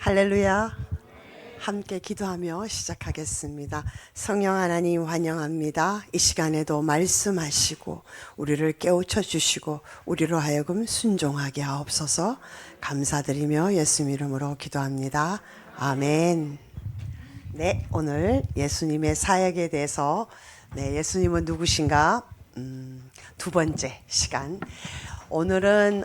할렐루야. 함께 기도하며 시작하겠습니다. 성령 하나님 환영합니다. 이 시간에도 말씀하시고 우리를 깨우쳐 주시고 우리로 하여금 순종하게 하옵소서. 감사드리며 예수님 이름으로 기도합니다. 아멘. 네, 오늘 예수님의 사역에 대해서 예수님은 누구신가? 두 번째 시간. 오늘은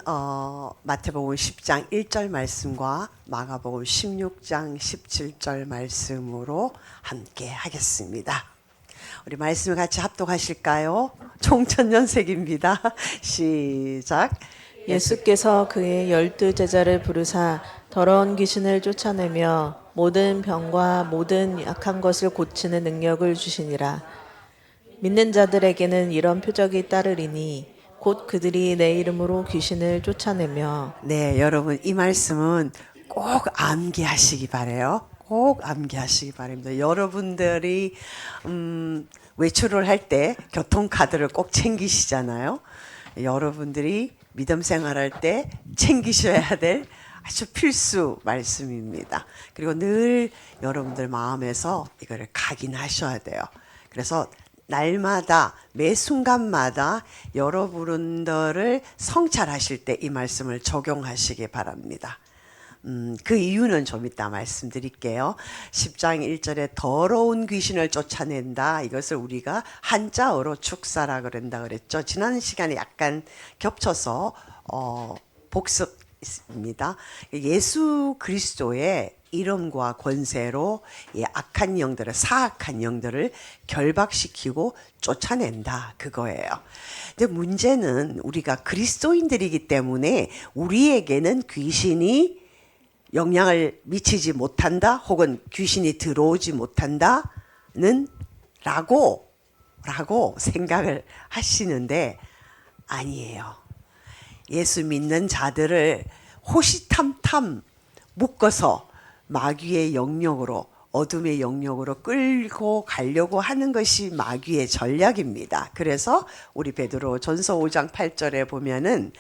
마태복음 10장 1절 말씀과 마가복음 16장 17절 말씀으로 함께 하겠습니다. 우리 말씀을 같이 합독하실까요? 총천연색입니다. 시작. 예수께서 그의 12 제자를 부르사 더러운 귀신을 쫓아내며 모든 병과 모든 약한 것을 고치는 능력을 주시니라. 믿는 자들에게는 이런 표적이 따르리니 곧 그들이 내 이름으로 귀신을 쫓아내며. 네, 여러분 이 말씀은 꼭 암기하시기 바래요. 꼭 암기하시기 바랍니다. 여러분들이 외출을 할 때 교통카드를 꼭 챙기시잖아요. 여러분들이 믿음 생활할 때 챙기셔야 될 아주 필수 말씀입니다. 그리고 늘 여러분들 마음에서 이거를 각인하셔야 돼요. 그래서 날마다 매 순간마다 여러분들을 성찰하실 때 이 말씀을 적용하시기 바랍니다. 그 이유는 좀 이따 말씀드릴게요. 10장 1절에 더러운 귀신을 쫓아낸다. 이것을 우리가 한자어로 축사라 그런다 그랬죠. 지난 시간에 약간 겹쳐서 복습입니다. 예수 그리스도의 이름과 권세로 악한 영들을, 사악한 영들을 결박시키고 쫓아낸다, 그거예요. 근데 문제는 우리가 그리스도인들이기 때문에 우리에게는 귀신이 영향을 미치지 못한다, 혹은 귀신이 들어오지 못한다는 라고 생각을 하시는데 아니에요. 예수 믿는 자들을 호시탐탐 묶어서 마귀의 영역으로, 어둠의 영역으로 끌고 가려고 하는 것이 마귀의 전략입니다. 그래서 우리 베드로 전서 5장 8절에 보면은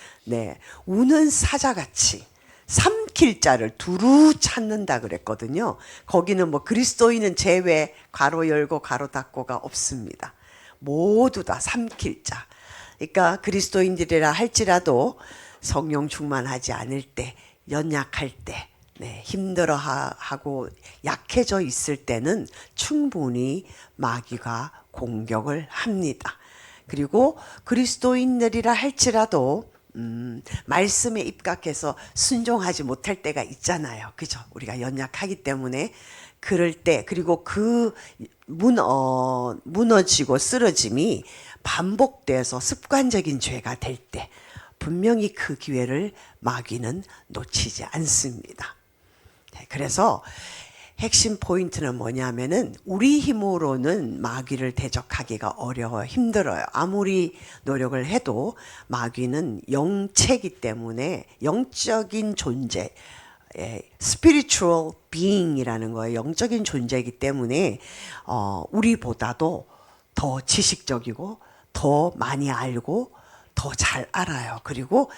우는 사자같이 삼킬 자를 두루 찾는다 그랬거든요. 거기는 뭐 그리스도인은 제외, 괄호 열고 괄호 닫고가 없습니다. 모두 다 삼킬 자. 그러니까 그리스도인들이라 할지라도 성령 충만하지 않을 때, 연약할 때, 힘들어하고 약해져 있을 때는 충분히 마귀가 공격을 합니다. 그리고 그리스도인들이라 할지라도 말씀에 입각해서 순종하지 못할 때가 있잖아요. 그죠? 우리가 연약하기 때문에 그럴 때, 그리고 그 무너지고 쓰러짐이 반복돼서 습관적인 죄가 될 때 분명히 그 기회를 마귀는 놓치지 않습니다. 그래서 핵심 포인트는 뭐냐면은 우리 힘으로는 마귀를 대적하기가 어려워요. 힘들어요. 아무리 노력을 해도 마귀는 영체이기 때문에, 영적인 존재, spiritual being이라는 거예요. 영적인 존재이기 때문에 우리보다도 더 지식적이고 더 많이 알고 더 잘 알아요. 그리고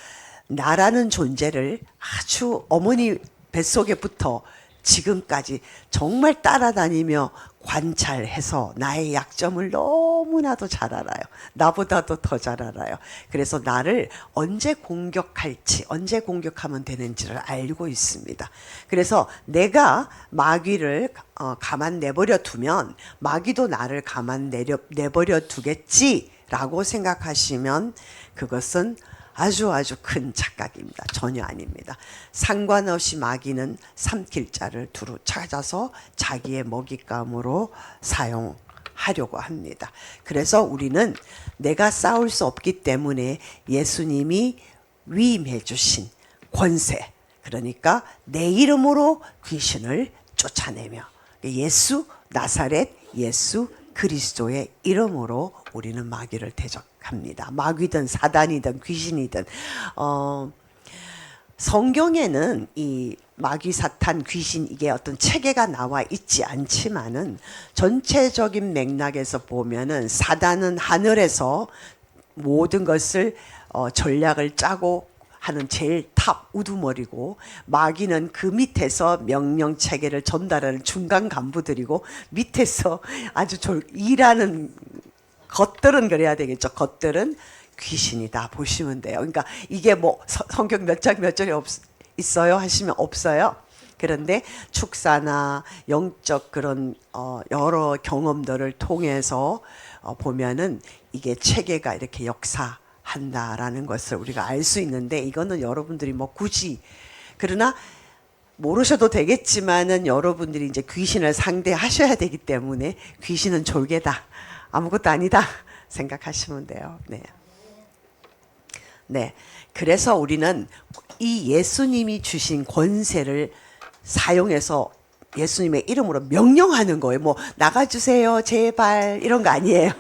나라는 존재를 아주 어머니 뱃속에부터 지금까지 정말 따라다니며 관찰해서 나의 약점을 너무나도 잘 알아요. 나보다도 더 잘 알아요. 그래서 나를 언제 공격할지, 언제 공격하면 되는지를 알고 있습니다. 그래서 내가 마귀를 가만 내버려 두면 마귀도 나를 가만 내버려 두겠지라고 생각하시면 그것은 아주 큰 착각입니다. 전혀 아닙니다. 상관없이 마귀는 삼킬 자를 두루 찾아서 자기의 먹잇감으로 사용하려고 합니다. 그래서 우리는 내가 싸울 수 없기 때문에 예수님이 위임해 주신 권세, 그러니까 내 이름으로 귀신을 쫓아내며, 예수 나사렛 예수 그리스도의 이름으로 우리는 마귀를 대적합니다. 마귀든 사단이든 귀신이든. 성경에는 이 마귀, 사탄, 귀신, 이게 어떤 체계가 나와 있지 않지만은 전체적인 맥락에서 보면은 사단은 하늘에서 모든 것을 전략을 짜고 하는 제일 탑 우두머리고, 마귀는 그 밑에서 명령 체계를 전달하는 중간 간부들이고, 밑에서 아주 일하는 것들은 그래야 되겠죠. 것들은 귀신이다 보시면 돼요. 그러니까 이게 뭐 성경 몇 장 몇 절에 있어요 하시면 없어요. 그런데 축사나 영적 그런 여러 경험들을 통해서 보면은 이게 체계가 이렇게 역사한다라는 것을 우리가 알 수 있는데, 이거는 여러분들이 뭐 굳이, 그러나 모르셔도 되겠지만은 여러분들이 이제 귀신을 상대하셔야 되기 때문에 귀신은 졸개다, 아무것도 아니다 생각하시면 돼요. 네. 네. 그래서 우리는 이 예수님이 주신 권세를 사용해서 예수님의 이름으로 명령하는 거예요. 뭐 나가주세요 제발 이런 거 아니에요.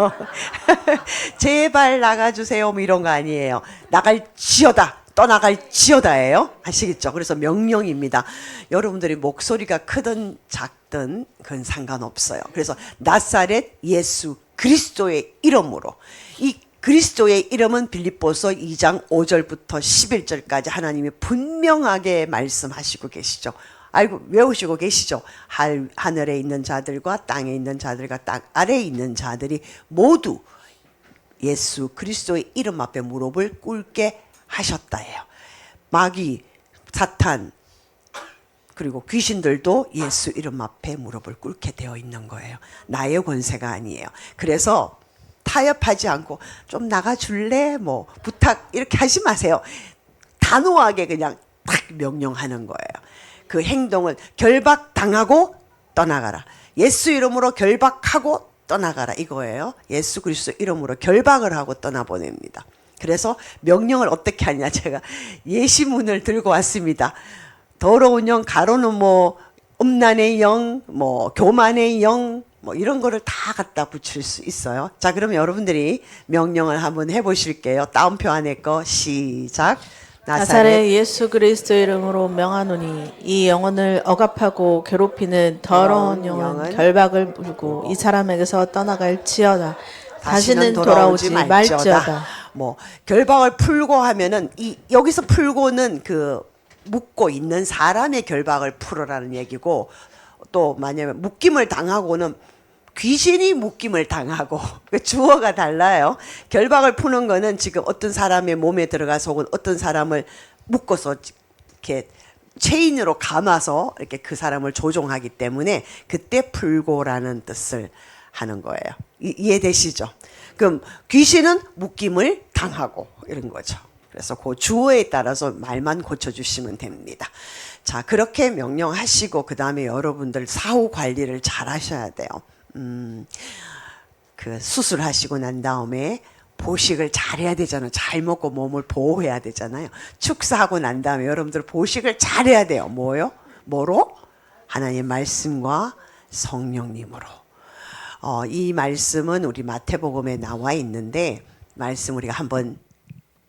제발 나가주세요 뭐 이런 거 아니에요. 나갈지어다, 떠나갈지어다예요. 아시겠죠? 그래서 명령입니다. 여러분들이 목소리가 크든 작든 그건 상관없어요. 그래서 나사렛 예수 그리스도의 이름으로, 이 그리스도의 이름은 빌립보서 2장 5절부터 11절까지 하나님이 분명하게 말씀하시고 계시죠. 알고 외우시고 계시죠. 하늘에 있는 자들과 땅에 있는 자들과 땅 아래에 있는 자들이 모두 예수 그리스도의 이름 앞에 무릎을 꿇게 하셨다예요. 마귀, 사탄, 그리고 귀신들도 예수 이름 앞에 무릎을 꿇게 되어 있는 거예요. 나의 권세가 아니에요. 그래서 타협하지 않고 좀 나가줄래? 뭐 부탁 이렇게 하지 마세요. 단호하게 그냥 딱 명령하는 거예요. 그 행동을 결박당하고 떠나가라. 예수 이름으로 결박하고 떠나가라 이거예요. 예수 그리스도 이름으로 결박을 하고 떠나보냅니다. 그래서 명령을 어떻게 하냐, 제가 예시문을 들고 왔습니다. 더러운 영, 가로는 뭐 음란의 영, 뭐 교만의 영, 뭐 이런 거를 다 갖다 붙일 수 있어요. 자, 그러면 여러분들이 명령을 한번 해보실게요. 다운표 안에 거 시작. 나사렛 예수 그리스도 이름으로 명하노니 이 영혼을 억압하고 괴롭히는 더러운 영은 결박을 물고 이 사람에게서 떠나갈지어다. 다시는 돌아오지 말지어다. 뭐 결박을 풀고 하면은 이 여기서 풀고는 그 묶고 있는 사람의 결박을 풀어라는 얘기고, 또 만약에 묶임을 당하고는 귀신이 묶임을 당하고, 주어가 달라요. 결박을 푸는 거는 지금 어떤 사람의 몸에 들어가서 혹은 어떤 사람을 묶어서 이렇게 체인으로 감아서 이렇게 그 사람을 조종하기 때문에 그때 풀고라는 뜻을 하는 거예요. 이해되시죠? 그럼 귀신은 묶임을 당하고 이런 거죠. 그래서 그 주어에 따라서 말만 고쳐주시면 됩니다. 자, 그렇게 명령하시고 그 다음에 여러분들 사후 관리를 잘 하셔야 돼요. 그 수술하시고 난 다음에 보식을 잘 해야 되잖아요. 잘 먹고 몸을 보호해야 되잖아요. 축사하고 난 다음에 여러분들 보식을 잘 해야 돼요. 뭐요? 뭐로? 하나님의 말씀과 성령님으로. 이 말씀은 우리 마태복음에 나와 있는데, 말씀 우리가 한번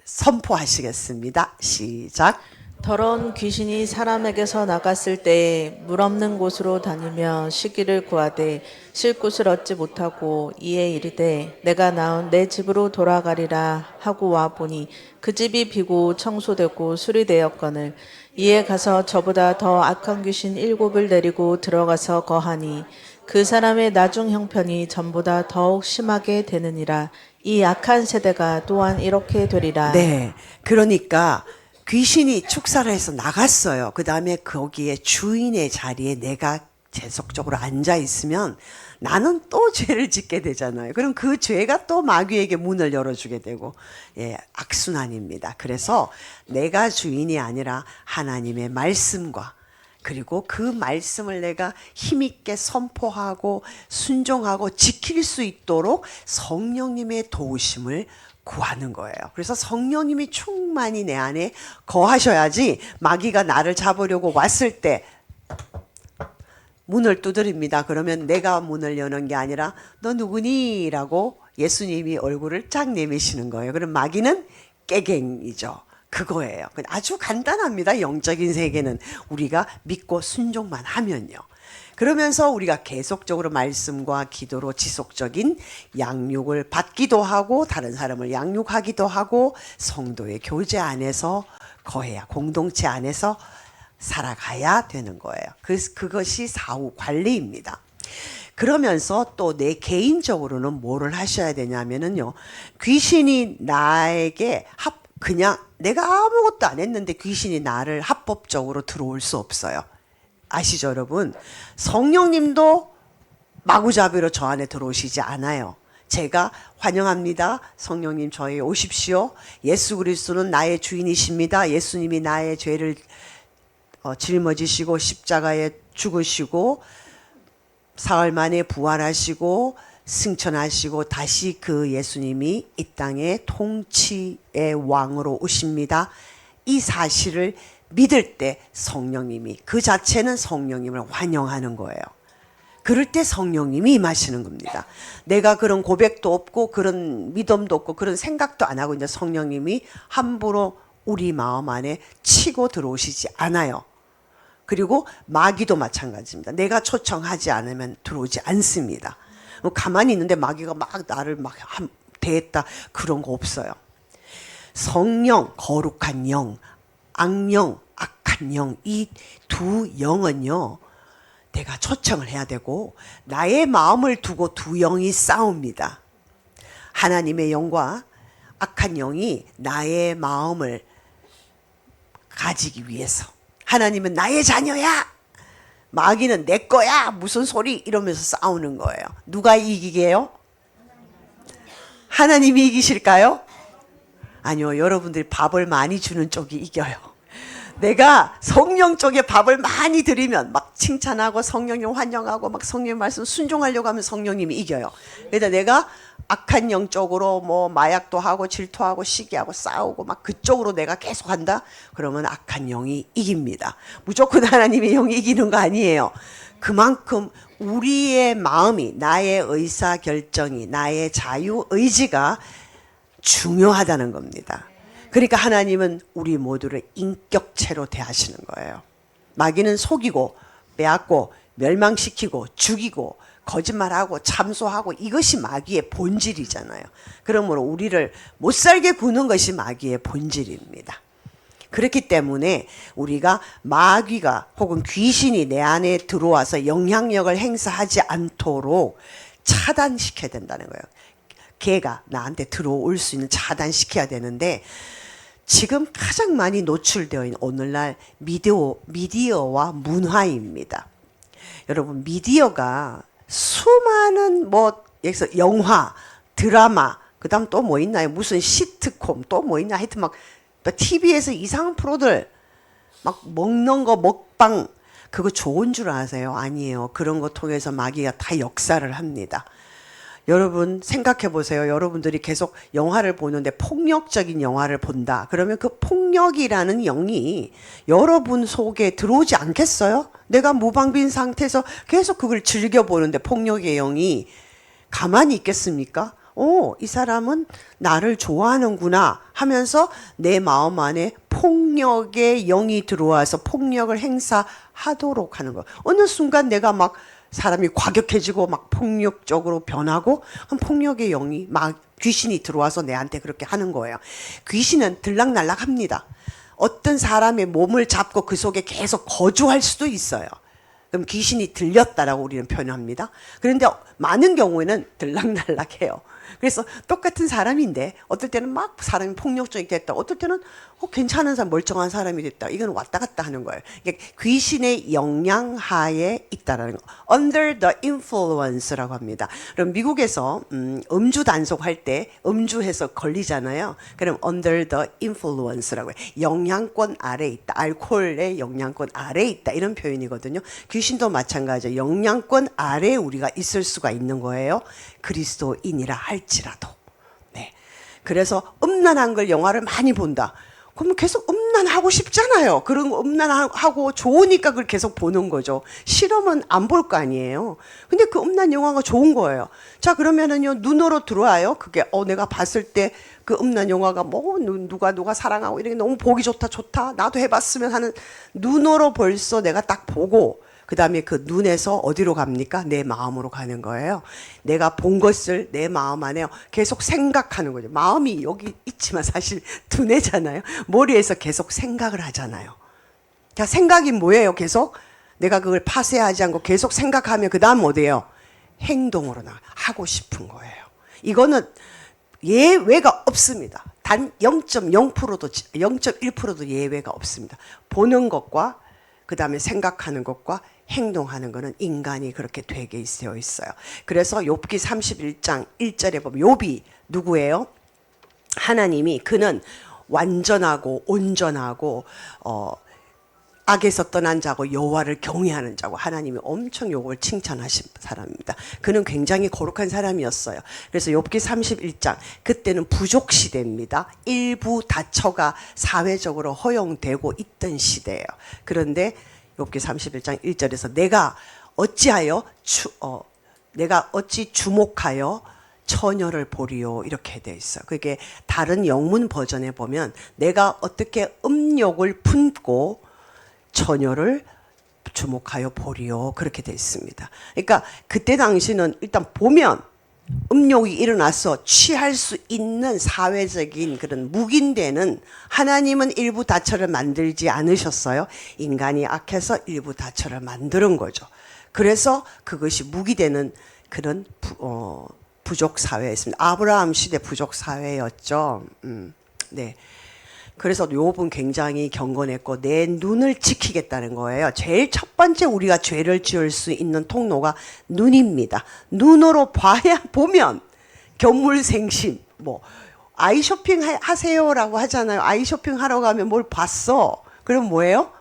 선포하시겠습니다. 시작. 더러운 귀신이 사람에게서 나갔을 때에 물 없는 곳으로 다니며 쉬기를 구하되 쉴 곳을 얻지 못하고 이에 이르되 내가 나온 내 집으로 돌아가리라 하고 와 보니 그 집이 비고 청소되고 수리되었거늘 이에 가서 저보다 더 악한 귀신 7을 데리고 들어가서 거하니 그 사람의 나중 형편이 전보다 더욱 심하게 되느니라. 이 악한 세대가 또한 이렇게 되리라. 네, 그러니까 귀신이 축사를 해서 나갔어요. 그 다음에 거기에 주인의 자리에 내가 계속적으로 앉아 있으면 나는 또 죄를 짓게 되잖아요. 그럼 그 죄가 또 마귀에게 문을 열어주게 되고, 예, 악순환입니다. 그래서 내가 주인이 아니라 하나님의 말씀과, 그리고 그 말씀을 내가 힘있게 선포하고 순종하고 지킬 수 있도록 성령님의 도우심을 구하는 거예요. 그래서 성령님이 충만히 내 안에 거하셔야지 마귀가 나를 잡으려고 왔을 때 문을 두드립니다. 그러면 내가 문을 여는 게 아니라 너 누구니? 라고 예수님이 얼굴을 쫙 내미시는 거예요. 그럼 마귀는 깨갱이죠. 그거예요. 아주 간단합니다. 영적인 세계는 우리가 믿고 순종만 하면요. 그러면서 우리가 계속적으로 말씀과 기도로 지속적인 양육을 받기도 하고 다른 사람을 양육하기도 하고 성도의 교제 안에서 거해야 공동체 안에서 살아가야 되는 거예요. 그것이 사후 관리입니다. 그러면서 또 내 개인적으로는 뭐를 하셔야 되냐면은요. 귀신이 나에게 그냥 내가 아무것도 안 했는데 귀신이 나를 합법적으로 들어올 수 없어요. 아시죠, 여러분? 성령님도 마구잡이로 저 안에 들어오시지 않아요. 제가 환영합니다. 성령님 저희 오십시오. 예수 그리스도는 나의 주인이십니다. 예수님이 나의 죄를 짊어지시고 십자가에 죽으시고 사흘 만에 부활하시고 승천하시고 다시 그 예수님이 이 땅에 통치의 왕으로 오십니다. 이 사실을 믿을 때 성령님이 그 자체는 성령님을 환영하는 거예요. 그럴 때 성령님이 임하시는 겁니다. 내가 그런 고백도 없고 그런 믿음도 없고 그런 생각도 안 하고 이제 성령님이 함부로 우리 마음 안에 치고 들어오시지 않아요. 그리고 마귀도 마찬가지입니다. 내가 초청하지 않으면 들어오지 않습니다. 가만히 있는데 마귀가 막 나를 막 대했다 그런 거 없어요. 성령, 거룩한 영, 악령, 악한 영, 이 두 영은요. 내가 초청을 해야 되고 나의 마음을 두고 두 영이 싸웁니다. 하나님의 영과 악한 영이 나의 마음을 가지기 위해서. 하나님은 나의 자녀야. 마귀는 내 거야. 무슨 소리 이러면서 싸우는 거예요. 누가 이기게요? 하나님이 이기실까요? 아니요. 여러분들이 밥을 많이 주는 쪽이 이겨요. 내가 성령 쪽에 밥을 많이 드리면 막 칭찬하고 성령님 환영하고 막 성령 말씀 순종하려고 하면 성령님이 이겨요. 그래서 내가 악한 영 쪽으로 뭐 마약도 하고 질투하고 시기하고 싸우고 막 그쪽으로 내가 계속 한다? 그러면 악한 영이 이깁니다. 무조건 하나님의 영이 이기는 거 아니에요. 그만큼 우리의 마음이 나의 의사결정이 나의 자유의지가 중요하다는 겁니다. 그러니까 하나님은 우리 모두를 인격체로 대하시는 거예요. 마귀는 속이고 빼앗고 멸망시키고 죽이고 거짓말하고 참소하고 이것이 마귀의 본질이잖아요. 그러므로 우리를 못살게 구는 것이 마귀의 본질입니다. 그렇기 때문에 우리가 마귀가 혹은 귀신이 내 안에 들어와서 영향력을 행사하지 않도록 차단시켜야 된다는 거예요. 걔가 나한테 들어올 수 있는 차단시켜야 되는데 지금 가장 많이 노출되어 있는 오늘날 미디어와 문화입니다. 여러분 미디어가 수많은 여기서 영화, 드라마, 그 다음 또 뭐 있나요? 무슨 시트콤 또 뭐 있나? 하여튼 막 TV에서 이상한 프로들 막 먹는 거 먹방 그거 좋은 줄 아세요? 아니에요. 그런 거 통해서 마귀가 다 역사를 합니다. 여러분 생각해 보세요. 여러분들이 계속 영화를 보는데 폭력적인 영화를 본다. 그러면 그 폭력이라는 영이 여러분 속에 들어오지 않겠어요? 내가 무방비인 상태에서 계속 그걸 즐겨보는데 폭력의 영이 가만히 있겠습니까? 이 사람은 나를 좋아하는구나 하면서 내 마음 안에 폭력의 영이 들어와서 폭력을 행사하도록 하는 거예요. 어느 순간 내가 막 사람이 과격해지고 막 폭력적으로 변하고 그럼 폭력의 영이 막 귀신이 들어와서 내한테 그렇게 하는 거예요. 귀신은 들락날락합니다. 어떤 사람의 몸을 잡고 그 속에 계속 거주할 수도 있어요. 그럼 귀신이 들렸다라고 우리는 표현합니다. 그런데 많은 경우에는 들락날락해요. 그래서 똑같은 사람인데 어떨 때는 막 사람이 폭력적이 됐다. 어떨 때는 괜찮은 사람, 멀쩡한 사람이 됐다. 이건 왔다 갔다 하는 거예요. 이게 귀신의 영향하에 있다라는 거. Under the influence라고 합니다. 그럼 미국에서 음주 단속할 때 음주해서 걸리잖아요. 그럼 under the influence라고 해요. 영향권 아래에 있다. 알코올의 영향권 아래에 있다. 이런 표현이거든요. 귀신도 마찬가지예요. 영향권 아래에 우리가 있을 수가 있는 거예요. 그리스도인이라 할지라도. 네. 그래서 음란한 걸 영화를 많이 본다. 그러면 계속 음란하고 싶잖아요. 그런 거 음란하고 좋으니까 그걸 계속 보는 거죠. 싫으면 안 볼 거 아니에요. 근데 그 음란 영화가 좋은 거예요. 자, 그러면은요, 눈으로 들어와요. 그게, 내가 봤을 때 그 음란 영화가 누가 사랑하고 이런 게 너무 보기 좋다. 나도 해봤으면 하는 눈으로 벌써 내가 딱 보고 그 다음에 그 눈에서 어디로 갑니까? 내 마음으로 가는 거예요. 내가 본 것을 내 마음 안에 계속 생각하는 거죠. 마음이 여기 있지만 사실 두뇌잖아요. 머리에서 계속 생각을 하잖아요. 자, 생각이 뭐예요? 계속 내가 그걸 파쇄하지 않고 계속 생각하면 그 다음 어디예요? 행동으로 하고 싶은 거예요. 이거는 예외가 없습니다. 단 0.0%도 0.1%도 예외가 없습니다. 보는 것과 그 다음에 생각하는 것과 행동하는 것은 인간이 그렇게 되게 되어 있어요. 그래서 욥기 31장 1절에 보면 욥이 누구예요? 하나님이 그는 완전하고 온전하고 악에서 떠난 자고 여호와를 경외하는 자고 하나님이 엄청 욥을 칭찬하신 사람입니다. 그는 굉장히 거룩한 사람이었어요. 그래서 욥기 31장 그때는 부족 시대입니다. 일부 다처가 사회적으로 허용되고 있던 시대예요. 그런데 욥기 31장 1절에서 내가 어찌 주목하여 처녀를 보리요 이렇게 돼 있어요. 그게 다른 영문 버전에 보면 내가 어떻게 음욕을 품고 처녀를 주목하여 보리요 그렇게 돼 있습니다. 그러니까 그때 당시는 일단 보면 음욕이 일어나서 취할 수 있는 사회적인 그런 묵인되는 하나님은 일부 다처를 만들지 않으셨어요. 인간이 악해서 일부 다처를 만드는 거죠. 그래서 그것이 묵이되는 그런 부족 사회였습니다. 아브라함 시대 부족 사회였죠. 네. 그래서 욥은 굉장히 경건했고 내 눈을 지키겠다는 거예요. 제일 첫 번째 우리가 죄를 지을 수 있는 통로가 눈입니다. 눈으로 보면 견물생심 뭐 아이 쇼핑 하세요라고 하잖아요. 아이 쇼핑 하러 가면 뭘 봤어? 그럼 뭐예요?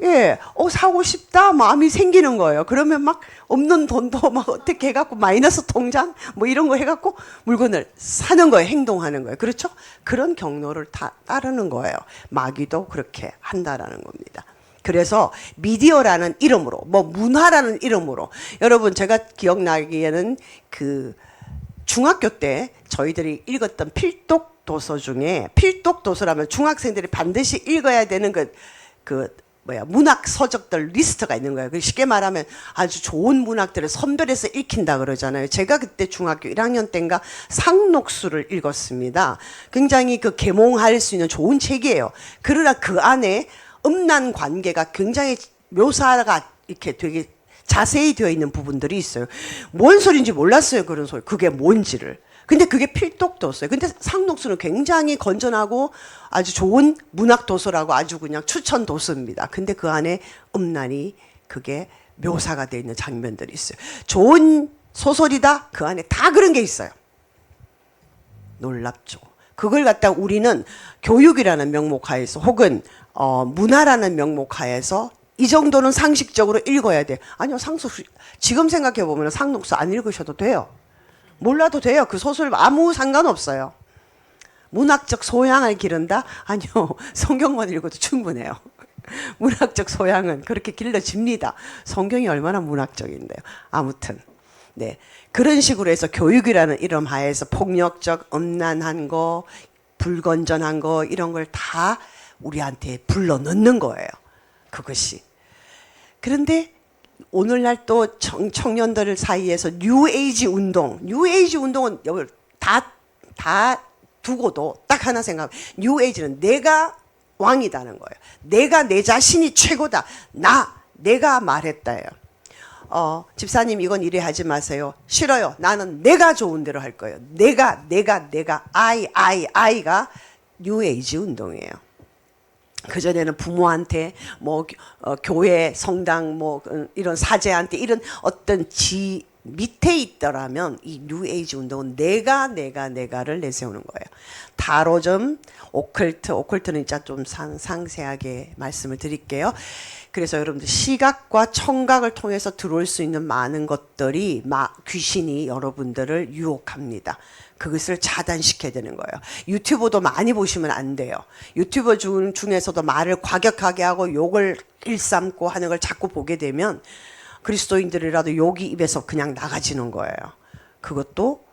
예, 사고 싶다 마음이 생기는 거예요. 그러면 막 없는 돈도 막 어떻게 해갖고 마이너스 통장 뭐 이런 거 해갖고 물건을 사는 거예요. 행동하는 거예요. 그렇죠? 그런 경로를 따르는 거예요. 마귀도 그렇게 한다라는 겁니다. 그래서 미디어라는 이름으로 뭐 문화라는 이름으로 여러분 제가 기억나기에는 그 중학교 때 저희들이 읽었던 필독 도서 중에 필독 도서라면 중학생들이 반드시 읽어야 되는 문학 서적들 리스트가 있는 거예요. 쉽게 말하면 아주 좋은 문학들을 선별해서 읽힌다 그러잖아요. 제가 그때 중학교 1학년 때인가 상록수를 읽었습니다. 굉장히 계몽할 수 있는 좋은 책이에요. 그러나 그 안에 음란 관계가 굉장히 묘사가 이렇게 되게 자세히 되어 있는 부분들이 있어요. 뭔 소리인지 몰랐어요. 그런 소리. 그게 뭔지를. 근데 그게 필독도서예요. 근데 상록수는 굉장히 건전하고 아주 좋은 문학도서라고 아주 그냥 추천도서입니다. 근데 그 안에 음란이 그게 묘사가 되어 있는 장면들이 있어요. 좋은 소설이다? 그 안에 다 그런 게 있어요. 놀랍죠. 그걸 갖다 우리는 교육이라는 명목하에서 혹은 문화라는 명목하에서 이 정도는 상식적으로 읽어야 돼. 아니요, 지금 생각해 보면 상록수 안 읽으셔도 돼요. 몰라도 돼요. 그 소설 아무 상관없어요. 문학적 소양을 기른다? 아니요. 성경만 읽어도 충분해요. 문학적 소양은 그렇게 길러집니다. 성경이 얼마나 문학적인데요. 아무튼 네, 그런 식으로 해서 교육이라는 이름 하에서 폭력적, 음란한 거, 불건전한 거 이런 걸 다 우리한테 불러넣는 거예요. 그것이. 그런데 오늘날 또 청년들 사이에서 뉴에이지 운동은 다 두고도 딱 하나 생각하면 뉴에이지는 내가 왕이다는 거예요. 내가 내 자신이 최고다. 내가 말했다예요. 집사님 이건 이래 하지 마세요. 싫어요. 나는 내가 좋은 대로 할 거예요. 내가 I가 뉴에이지 운동이에요. 그전에는 부모한테 교회 성당 이런 사제한테 이런 어떤 밑에 있더라면 이 뉴에이지 운동은 내가를 내세우는 거예요. 타로즘, 오컬트는 진짜 좀 상세하게 말씀을 드릴게요. 그래서 여러분들 시각과 청각을 통해서 들어올 수 있는 많은 것들이 귀신이 여러분들을 유혹합니다. 그것을 차단시켜야 되는 거예요. 유튜브도 많이 보시면 안 돼요. 유튜버 중에서도 말을 과격하게 하고 욕을 일삼고 하는 걸 자꾸 보게 되면 그리스도인들이라도 욕이 입에서 그냥 나가지는 거예요. 그것도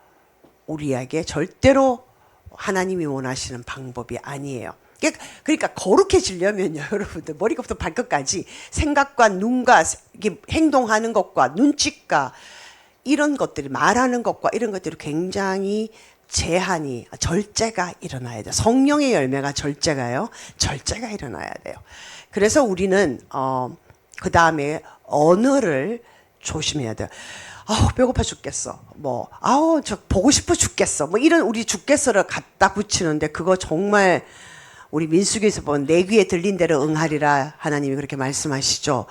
우리에게 절대로 하나님이 원하시는 방법이 아니에요. 그러니까 거룩해지려면요, 여러분들 머리부터 발끝까지 생각과 눈과 이게 행동하는 것과 눈짓과 이런 것들이 말하는 것과 이런 것들이 굉장히 절제가 일어나야 돼요. 성령의 열매가 절제가요. 절제가 일어나야 돼요. 그래서 우리는 그 다음에 언어를 조심해야 돼요. 아우 배고파 죽겠어. 뭐 아우 저 보고 싶어 죽겠어. 뭐 이런 우리 죽겠어를 갖다 붙이는데 그거 정말 우리 민수기에서 보면 내 귀에 들린 대로 응하리라 하나님이 그렇게 말씀하시죠.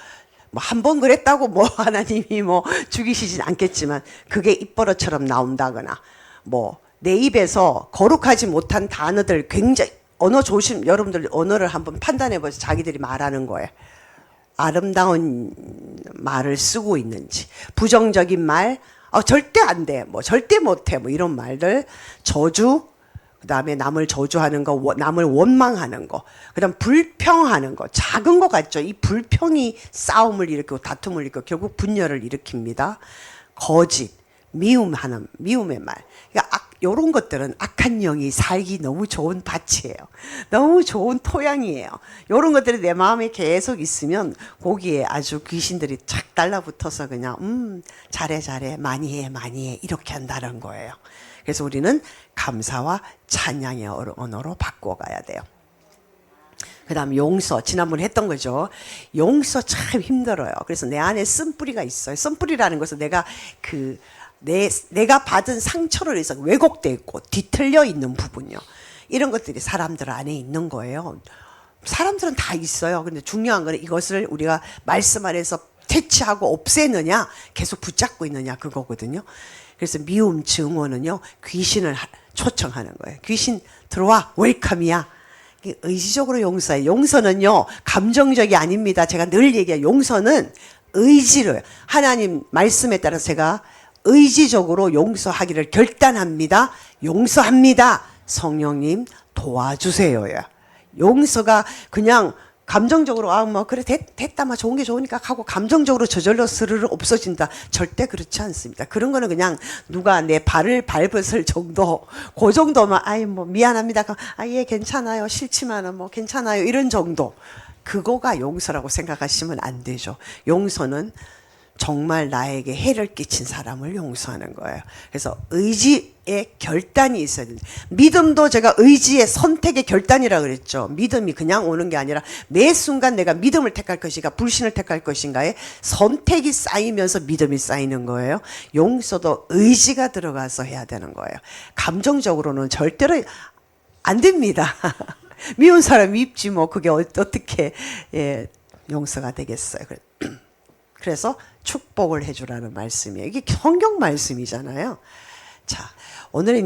뭐 한 번 그랬다고 뭐 하나님이 뭐 죽이시진 않겠지만 그게 입버릇처럼 나온다거나 뭐 내 입에서 거룩하지 못한 단어들 굉장히 언어 조심 여러분들 언어를 한번 판단해 보세요. 자기들이 말하는 거예요. 아름다운 말을 쓰고 있는지 부정적인 말 절대 안 돼. 뭐 절대 못 해. 뭐 이런 말들 저주 그다음에 남을 저주하는 거, 남을 원망하는 거, 그다음 불평하는 거, 작은 거 같죠? 이 불평이 싸움을 일으키고 다툼을 일으키고 결국 분열을 일으킵니다. 거짓, 미움의 말. 그러니까 이런 것들은 악한 영이 살기 너무 좋은 밭이에요. 너무 좋은 토양이에요. 이런 것들이 내 마음에 계속 있으면 거기에 아주 귀신들이 착 달라붙어서 그냥 잘해 많이 해 이렇게 한다는 거예요. 그래서 우리는 감사와 찬양의 언어로 바꿔가야 돼요. 그 다음 용서, 지난번에 했던 거죠. 용서 참 힘들어요. 그래서 내 안에 쓴뿌리가 있어요. 쓴뿌리라는 것은 내가 받은 상처로 인해서 왜곡되어 있고 뒤틀려 있는 부분이요. 이런 것들이 사람들 안에 있는 거예요. 사람들은 다 있어요. 근데 중요한 거는 이것을 우리가 말씀 안에서 퇴치하고 없애느냐, 계속 붙잡고 있느냐, 그거거든요. 그래서 미움 증오는요, 귀신을 초청하는 거예요. 귀신 들어와, 웰컴이야. 의지적으로 용서해. 용서는요, 감정적이 아닙니다. 제가 늘 얘기해요. 용서는 의지로요. 하나님 말씀에 따라서 제가 의지적으로 용서하기를 결단합니다. 용서합니다. 성령님 도와주세요요. 용서가 그냥 감정적으로 뭐 그래 됐다 막 좋은 게 좋으니까 하고 감정적으로 저절로 스르르 없어진다. 절대 그렇지 않습니다. 그런 거는 그냥 누가 내 발을 밟았을 정도 그 정도만 뭐 미안합니다. 예 괜찮아요. 싫지만은 뭐 괜찮아요. 이런 정도. 그거가 용서라고 생각하시면 안 되죠. 용서는 정말 나에게 해를 끼친 사람을 용서하는 거예요. 그래서 의지의 결단이 있어야 됩니다. 믿음도 제가 의지의 선택의 결단이라고 그랬죠. 믿음이 그냥 오는 게 아니라 매 순간 내가 믿음을 택할 것인가 불신을 택할 것인가에 선택이 쌓이면서 믿음이 쌓이는 거예요. 용서도 의지가 들어가서 해야 되는 거예요. 감정적으로는 절대로 안 됩니다. 미운 사람이 입지 뭐 그게 어떻게 용서가 되겠어요. 그래서 축복을 해주라는 말씀이에요. 이게 성경 말씀이잖아요. 자, 오늘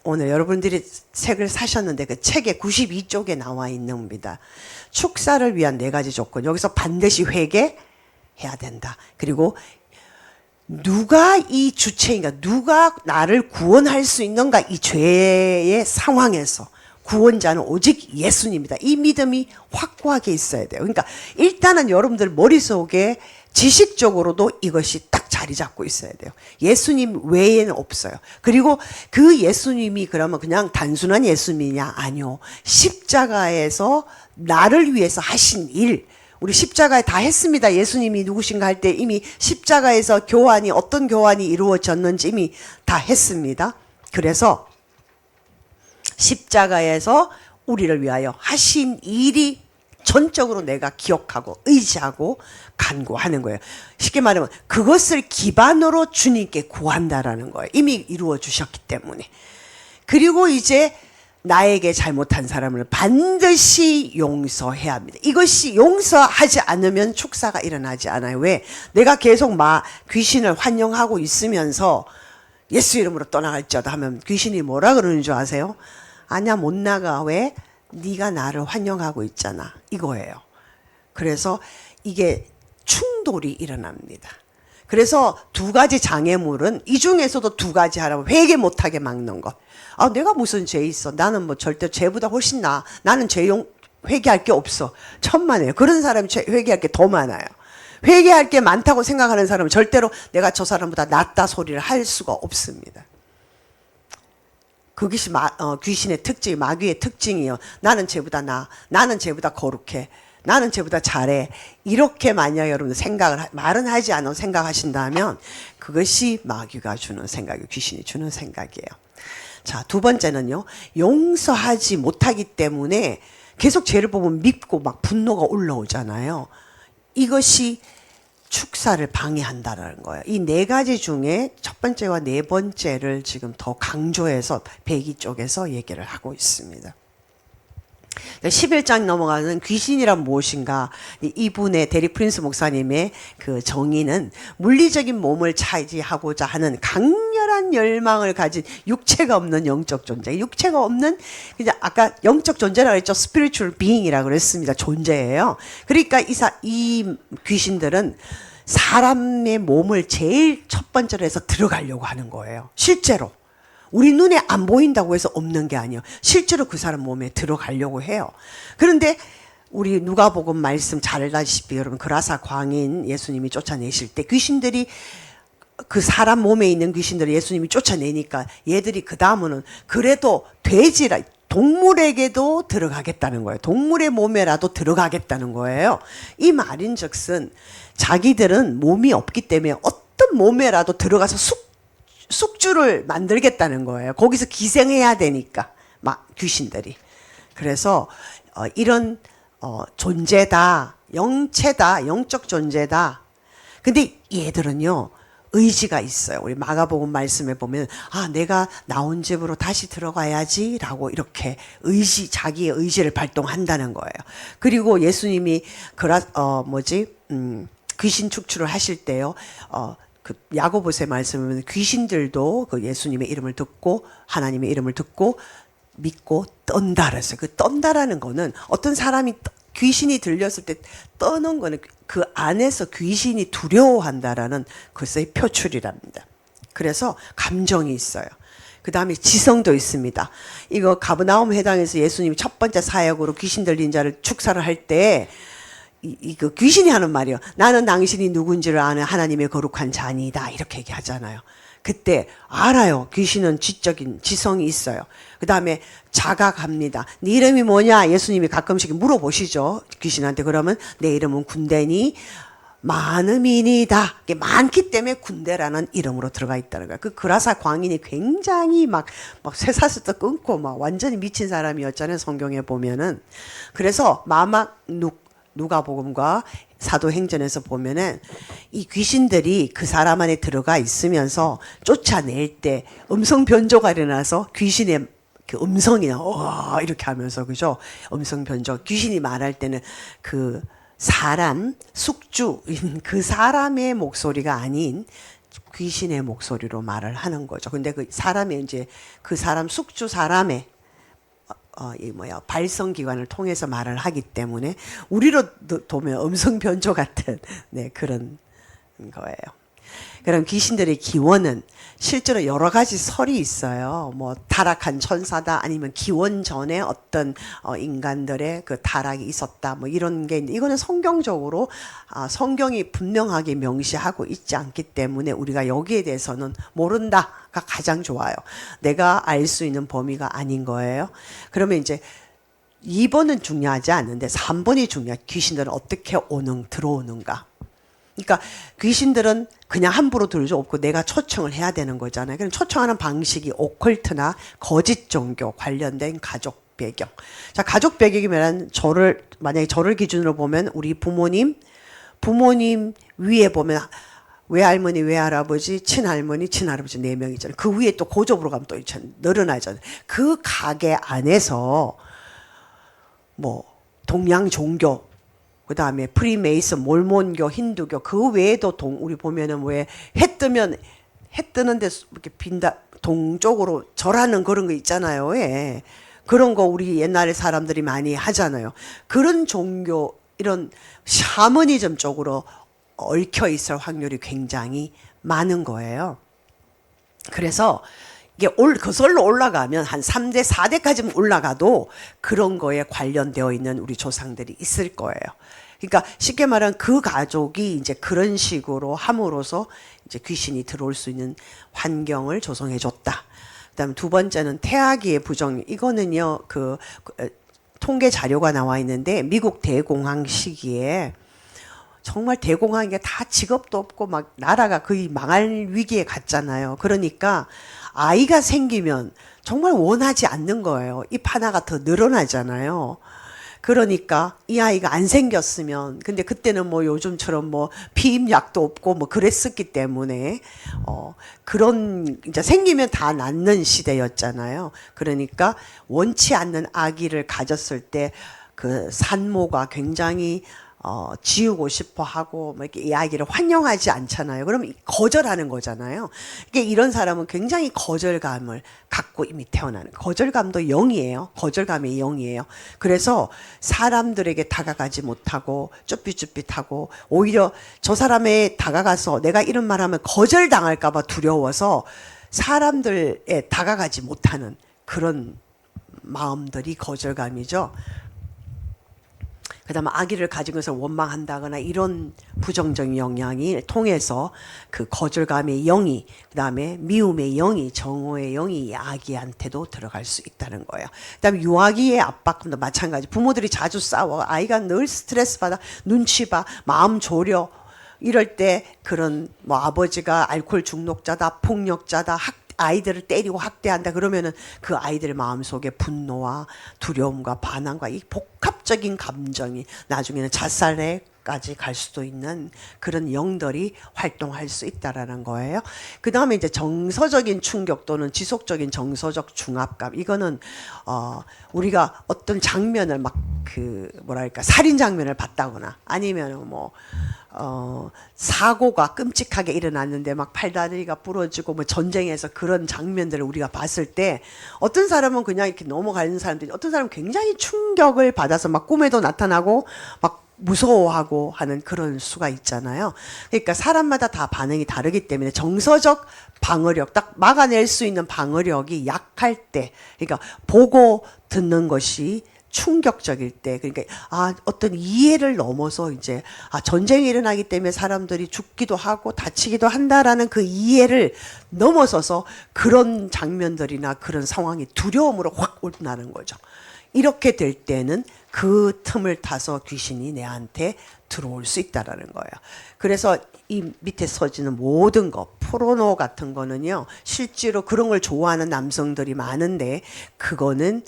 여러분들이 책을 사셨는데 그 책의 92쪽에 나와 있는 겁니다. 축사를 위한 4가지 조건. 여기서 반드시 회개해야 된다. 그리고 누가 이 주체인가, 누가 나를 구원할 수 있는가, 이 죄의 상황에서. 구원자는 오직 예수님이다. 이 믿음이 확고하게 있어야 돼요. 그러니까 일단은 여러분들 머릿속에 지식적으로도 이것이 딱 자리 잡고 있어야 돼요. 예수님 외에는 없어요. 그리고 그 예수님이 그러면 그냥 단순한 예수님이냐? 아니요. 십자가에서 나를 위해서 하신 일, 우리 십자가에 다 했습니다. 예수님이 누구신가 할 때 이미 십자가에서 어떤 교환이 이루어졌는지 이미 다 했습니다. 그래서 십자가에서 우리를 위하여 하신 일이 전적으로 내가 기억하고 의지하고 간구하는 거예요. 쉽게 말하면 그것을 기반으로 주님께 구한다라는 거예요. 이미 이루어 주셨기 때문에. 그리고 이제 나에게 잘못한 사람을 반드시 용서해야 합니다. 이것이 용서하지 않으면 축사가 일어나지 않아요. 왜? 내가 계속 귀신을 환영하고 있으면서 예수 이름으로 떠나갈지어다 하면 귀신이 뭐라 그러는 줄 아세요? 아니야 못 나가. 왜? 네가 나를 환영하고 있잖아. 이거예요. 그래서 이게 충돌이 일어납니다. 그래서 2가지 장애물은 이 중에서도 2가지 하라고 회개 못하게 막는 것. 내가 무슨 죄 있어. 나는 뭐 절대 죄보다 훨씬 나아. 나는 회개할 게 없어. 천만에요. 그런 사람이 회개할 게 더 많아요. 회개할 게 많다고 생각하는 사람은 절대로 내가 저 사람보다 낫다 소리를 할 수가 없습니다. 그것이 귀신의 특징, 마귀의 특징이요. 나는 쟤보다 나는 쟤보다 거룩해, 나는 쟤보다 잘해. 이렇게 만약 여러분 말은 하지 않아도 생각하신다면 그것이 마귀가 주는 생각이에요. 귀신이 주는 생각이에요. 자, 두 번째는요. 용서하지 못하기 때문에 계속 죄를 보면 밉고 막 분노가 올라오잖아요. 이것이 축사를 방해한다는 거예요. 이 네 가지 중에 첫 번째와 네 번째를 지금 더 강조해서 배기 쪽에서 얘기를 하고 있습니다. 11장 넘어가는 귀신이란 무엇인가? 이분의 데릭 프린스 목사님의 그 정의는 물리적인 몸을 차지하고자 하는 강렬한 열망을 가진 육체가 없는 영적 존재. 육체가 없는, 그냥 아까 영적 존재라고 했죠. spiritual being이라고 그랬습니다. 존재예요. 그러니까 이 귀신들은 사람의 몸을 제일 첫 번째로 해서 들어가려고 하는 거예요. 실제로. 우리 눈에 안 보인다고 해서 없는 게 아니에요. 실제로 그 사람 몸에 들어가려고 해요. 그런데 우리 누가복음 말씀 잘 알다시피 여러분 그라사 광인 예수님이 쫓아내실 때 귀신들이 그 사람 몸에 있는 귀신들을 예수님이 쫓아내니까 얘들이 그 다음은 그래도 동물에게도 들어가겠다는 거예요. 동물의 몸에라도 들어가겠다는 거예요. 이 말인즉슨 자기들은 몸이 없기 때문에 어떤 몸에라도 들어가서 숙주를 만들겠다는 거예요. 거기서 기생해야 되니까 막 귀신들이. 그래서 이런 존재다, 영체다, 영적 존재다. 근데 얘들은요 의지가 있어요. 우리 마가복음 말씀에 보면 내가 나온 집으로 다시 들어가야지라고 이렇게 자기의 의지를 발동한다는 거예요. 그리고 예수님이 귀신 축출을 하실 때요. 그 야고보서의 말씀은 귀신들도 그 예수님의 이름을 듣고 하나님의 이름을 듣고 믿고 떤다 그랬어요. 그 떤다라는 거는 어떤 사람이 귀신이 들렸을 때 떠는 거는 그 안에서 귀신이 두려워한다라는 것의 표출이랍니다. 그래서 감정이 있어요. 그 다음에 지성도 있습니다. 이거 가브나움 회당에서 예수님이 첫 번째 사역으로 귀신 들린 자를 축사를 할 때 그 귀신이 하는 말이요. 나는 당신이 누군지를 아는 하나님의 거룩한 자니다. 이렇게 얘기하잖아요. 그때 알아요. 귀신은 지적인 지성이 있어요. 그 다음에 자각합니다. 네 이름이 뭐냐? 예수님이 가끔씩 물어보시죠. 귀신한테. 그러면 내 이름은 군대니 많음이니다. 많기 때문에 군대라는 이름으로 들어가 있다는 거예요. 그 그라사 광인이 굉장히 막 쇠사슬도 끊고 막 완전히 미친 사람이었잖아요. 성경에 보면은. 그래서 누가복음과 사도행전에서 보면은 이 귀신들이 그 사람 안에 들어가 있으면서 쫓아낼 때 음성 변조가 일어나서 귀신의 그 음성이 이렇게 하면서 그죠? 음성 변조. 귀신이 말할 때는 그 사람 숙주인 그 사람의 목소리가 아닌 귀신의 목소리로 말을 하는 거죠. 근데 그 사람의 이제 그 사람 숙주 사람의 발성기관을 통해서 말을 하기 때문에 우리로 보면 음성 변조 같은 그런 거예요. 그럼 귀신들의 기원은 실제로 여러 가지 설이 있어요. 뭐 타락한 천사다 아니면 기원 전에 어떤 인간들의 그 타락이 있었다 뭐 이런 게 이거는 성경적으로 성경이 분명하게 명시하고 있지 않기 때문에 우리가 여기에 대해서는 모른다가 가장 좋아요. 내가 알 수 있는 범위가 아닌 거예요. 그러면 이제 2번은 중요하지 않는데 3번이 중요해. 귀신들은 어떻게 들어오는가. 그러니까 귀신들은 그냥 함부로 들을 수 없고 내가 초청을 해야 되는 거잖아요. 그럼 초청하는 방식이 오컬트나 거짓 종교 관련된 가족 배경. 자, 가족 배경이면 만약에 저를 기준으로 보면 우리 부모님 위에 보면 외할머니, 외할아버지, 친할머니, 친할아버지 4명이잖아요. 그 위에 또 고접으로 가면 또 늘어나잖아요. 그 가게 안에서 뭐 동양 종교 그 다음에 프리메이슨, 몰몬교, 힌두교 그 외에도 우리 보면은 왜 해 뜨는데 이렇게 동쪽으로 절하는 그런 거 있잖아요. 예. 그런 거 우리 옛날에 사람들이 많이 하잖아요. 그런 종교 이런 샤머니즘 쪽으로 얽혀 있을 확률이 굉장히 많은 거예요. 그래서 이게 거슬러 올라가면 한 3대, 4대까지는 올라가도 그런 거에 관련되어 있는 우리 조상들이 있을 거예요. 그러니까 쉽게 말하면 그 가족이 이제 그런 식으로 함으로써 이제 귀신이 들어올 수 있는 환경을 조성해 줬다. 그다음 두 번째는 태아기의 부정. 이거는요 통계 자료가 나와 있는데 미국 대공황 시기에 정말 대공황이 다 직업도 없고 막 나라가 거의 망할 위기에 갔잖아요. 그러니까 아이가 생기면 정말 원하지 않는 거예요. 입 하나가 더 늘어나잖아요. 그러니까 이 아이가 안 생겼으면, 근데 그때는 뭐 요즘처럼 뭐 피임약도 없고 뭐 그랬었기 때문에 그런 이제 생기면 다 낫는 시대였잖아요. 그러니까 원치 않는 아기를 가졌을 때 그 산모가 굉장히 지우고 싶어 하고, 뭐 이렇게 이 아기를 환영하지 않잖아요. 그럼 거절하는 거잖아요. 이게 이런 사람은 굉장히 거절감을 갖고 이미 태어나는, 거절감도 0이에요. 거절감이 0이에요. 그래서 사람들에게 다가가지 못하고 쭈삣쭈삣하고, 오히려 저 사람에 다가가서 내가 이런 말 하면 거절당할까봐 두려워서 사람들에 다가가지 못하는 그런 마음들이 거절감이죠. 그다음에 아기를 가진 것을 원망한다거나 이런 부정적인 영향이 통해서 그 거절감의 영이, 그다음에 미움의 영이, 정오의 영이 아기한테도 들어갈 수 있다는 거예요. 그다음에 유아기의 압박감도 마찬가지. 부모들이 자주 싸워. 아이가 늘 스트레스 받아, 눈치 봐, 마음 졸여. 이럴 때 그런 뭐 아버지가 알코올 중독자다, 폭력자다, 아이들을 때리고 학대한다 그러면은 그 아이들 마음속에 분노와 두려움과 반항과 이 복합적인 감정이 나중에는 자살에까지 갈 수도 있는 그런 영들이 활동할 수 있다라는 거예요. 그 다음에 이제 정서적인 충격 또는 지속적인 정서적 중압감. 이거는 우리가 어떤 장면을 막 그 뭐랄까 살인 장면을 봤다거나 아니면 뭐 사고가 끔찍하게 일어났는데 막 팔다리가 부러지고 뭐 전쟁에서 그런 장면들을 우리가 봤을 때 어떤 사람은 그냥 이렇게 넘어가는 사람들이, 어떤 사람은 굉장히 충격을 받아서 막 꿈에도 나타나고 막 무서워하고 하는 그런 수가 있잖아요. 그러니까 사람마다 다 반응이 다르기 때문에 정서적 방어력, 딱 막아낼 수 있는 방어력이 약할 때, 그러니까 보고 듣는 것이 충격적일 때, 그러니까 어떤 이해를 넘어서 이제 전쟁이 일어나기 때문에 사람들이 죽기도 하고 다치기도 한다라는 그 이해를 넘어서서 그런 장면들이나 그런 상황이 두려움으로 확 올라가는 거죠. 이렇게 될 때는 그 틈을 타서 귀신이 내한테 들어올 수 있다라는 거예요. 그래서 이 밑에 써지는 모든 것, 포르노 같은 거는요, 실제로 그런 걸 좋아하는 남성들이 많은데 그거는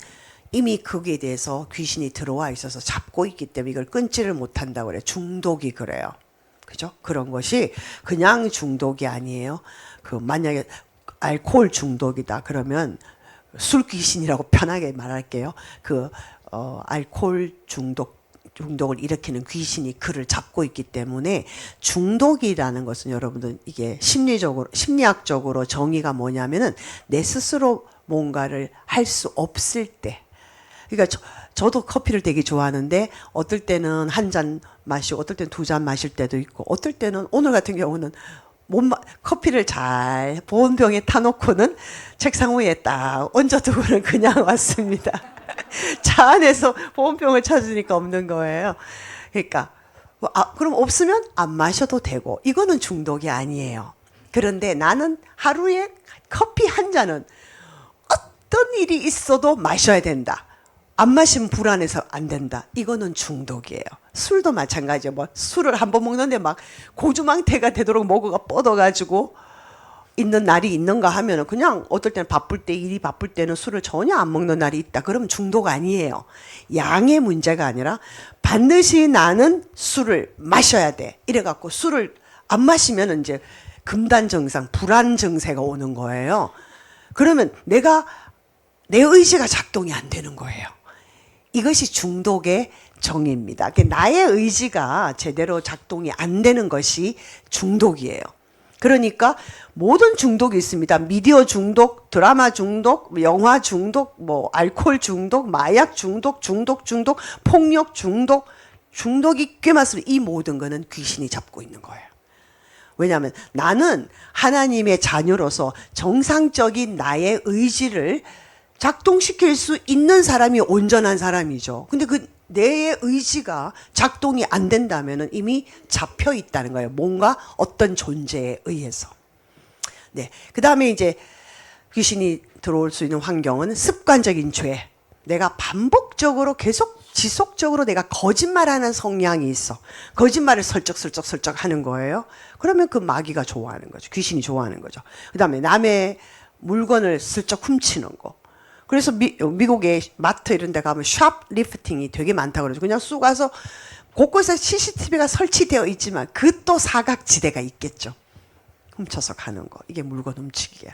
이미 거기에 대해서 귀신이 들어와 있어서 잡고 있기 때문에 이걸 끊지를 못한다고 그래요. 중독이 그래요. 그죠? 그런 것이 그냥 중독이 아니에요. 그 만약에 알코올 중독이다 그러면 술 귀신이라고 편하게 말할게요. 알코올 중독을 일으키는 귀신이 그를 잡고 있기 때문에, 중독이라는 것은 여러분들 이게 심리학적으로 정의가 뭐냐면은 내 스스로 뭔가를 할 수 없을 때, 그러니까 저도 커피를 되게 좋아하는데 어떨 때는 한 잔 마시고 어떨 때는 두 잔 마실 때도 있고, 어떨 때는 오늘 같은 경우는 커피를 잘 보온병에 타놓고는 책상 위에 딱 얹어두고는 그냥 왔습니다. 차 안에서 보온병을 찾으니까 없는 거예요. 그러니까 그럼 없으면 안 마셔도 되고, 이거는 중독이 아니에요. 그런데 나는 하루에 커피 한 잔은 어떤 일이 있어도 마셔야 된다. 안 마시면 불안해서 안 된다. 이거는 중독이에요. 술도 마찬가지예요. 뭐 술을 한 번 먹는데 막 고주망태가 되도록 목어가 뻗어가지고 있는 날이 있는가 하면은, 그냥 어떨 때는 일이 바쁠 때는 술을 전혀 안 먹는 날이 있다. 그러면 중독 아니에요. 양의 문제가 아니라 반드시 나는 술을 마셔야 돼. 이래갖고 술을 안 마시면 이제 금단 증상, 불안 증세가 오는 거예요. 그러면 내 의지가 작동이 안 되는 거예요. 이것이 중독의 정의입니다. 나의 의지가 제대로 작동이 안 되는 것이 중독이에요. 그러니까 모든 중독이 있습니다. 미디어 중독, 드라마 중독, 영화 중독, 뭐 알코올 중독, 마약 중독, 폭력 중독, 중독이 꽤 많습니다. 이 모든 거는 귀신이 잡고 있는 거예요. 왜냐하면 나는 하나님의 자녀로서 정상적인 나의 의지를 작동시킬 수 있는 사람이 온전한 사람이죠. 근데 내 의지가 작동이 안 된다면 이미 잡혀 있다는 거예요. 뭔가 어떤 존재에 의해서. 네. 그 다음에 이제 귀신이 들어올 수 있는 환경은 습관적인 죄. 내가 반복적으로 계속 지속적으로 내가 거짓말하는 성향이 있어. 거짓말을 슬쩍 하는 거예요. 그러면 그 마귀가 좋아하는 거죠. 귀신이 좋아하는 거죠. 그다음에 남의 물건을 슬쩍 훔치는 거. 그래서 미국의 마트 이런 데 가면 샵 리프팅이 되게 많다고 그러죠. 그냥 쑥 가서 곳곳에 CCTV가 설치되어 있지만 그 또 사각지대가 있겠죠. 훔쳐서 가는 거. 이게 물건 훔치기예요.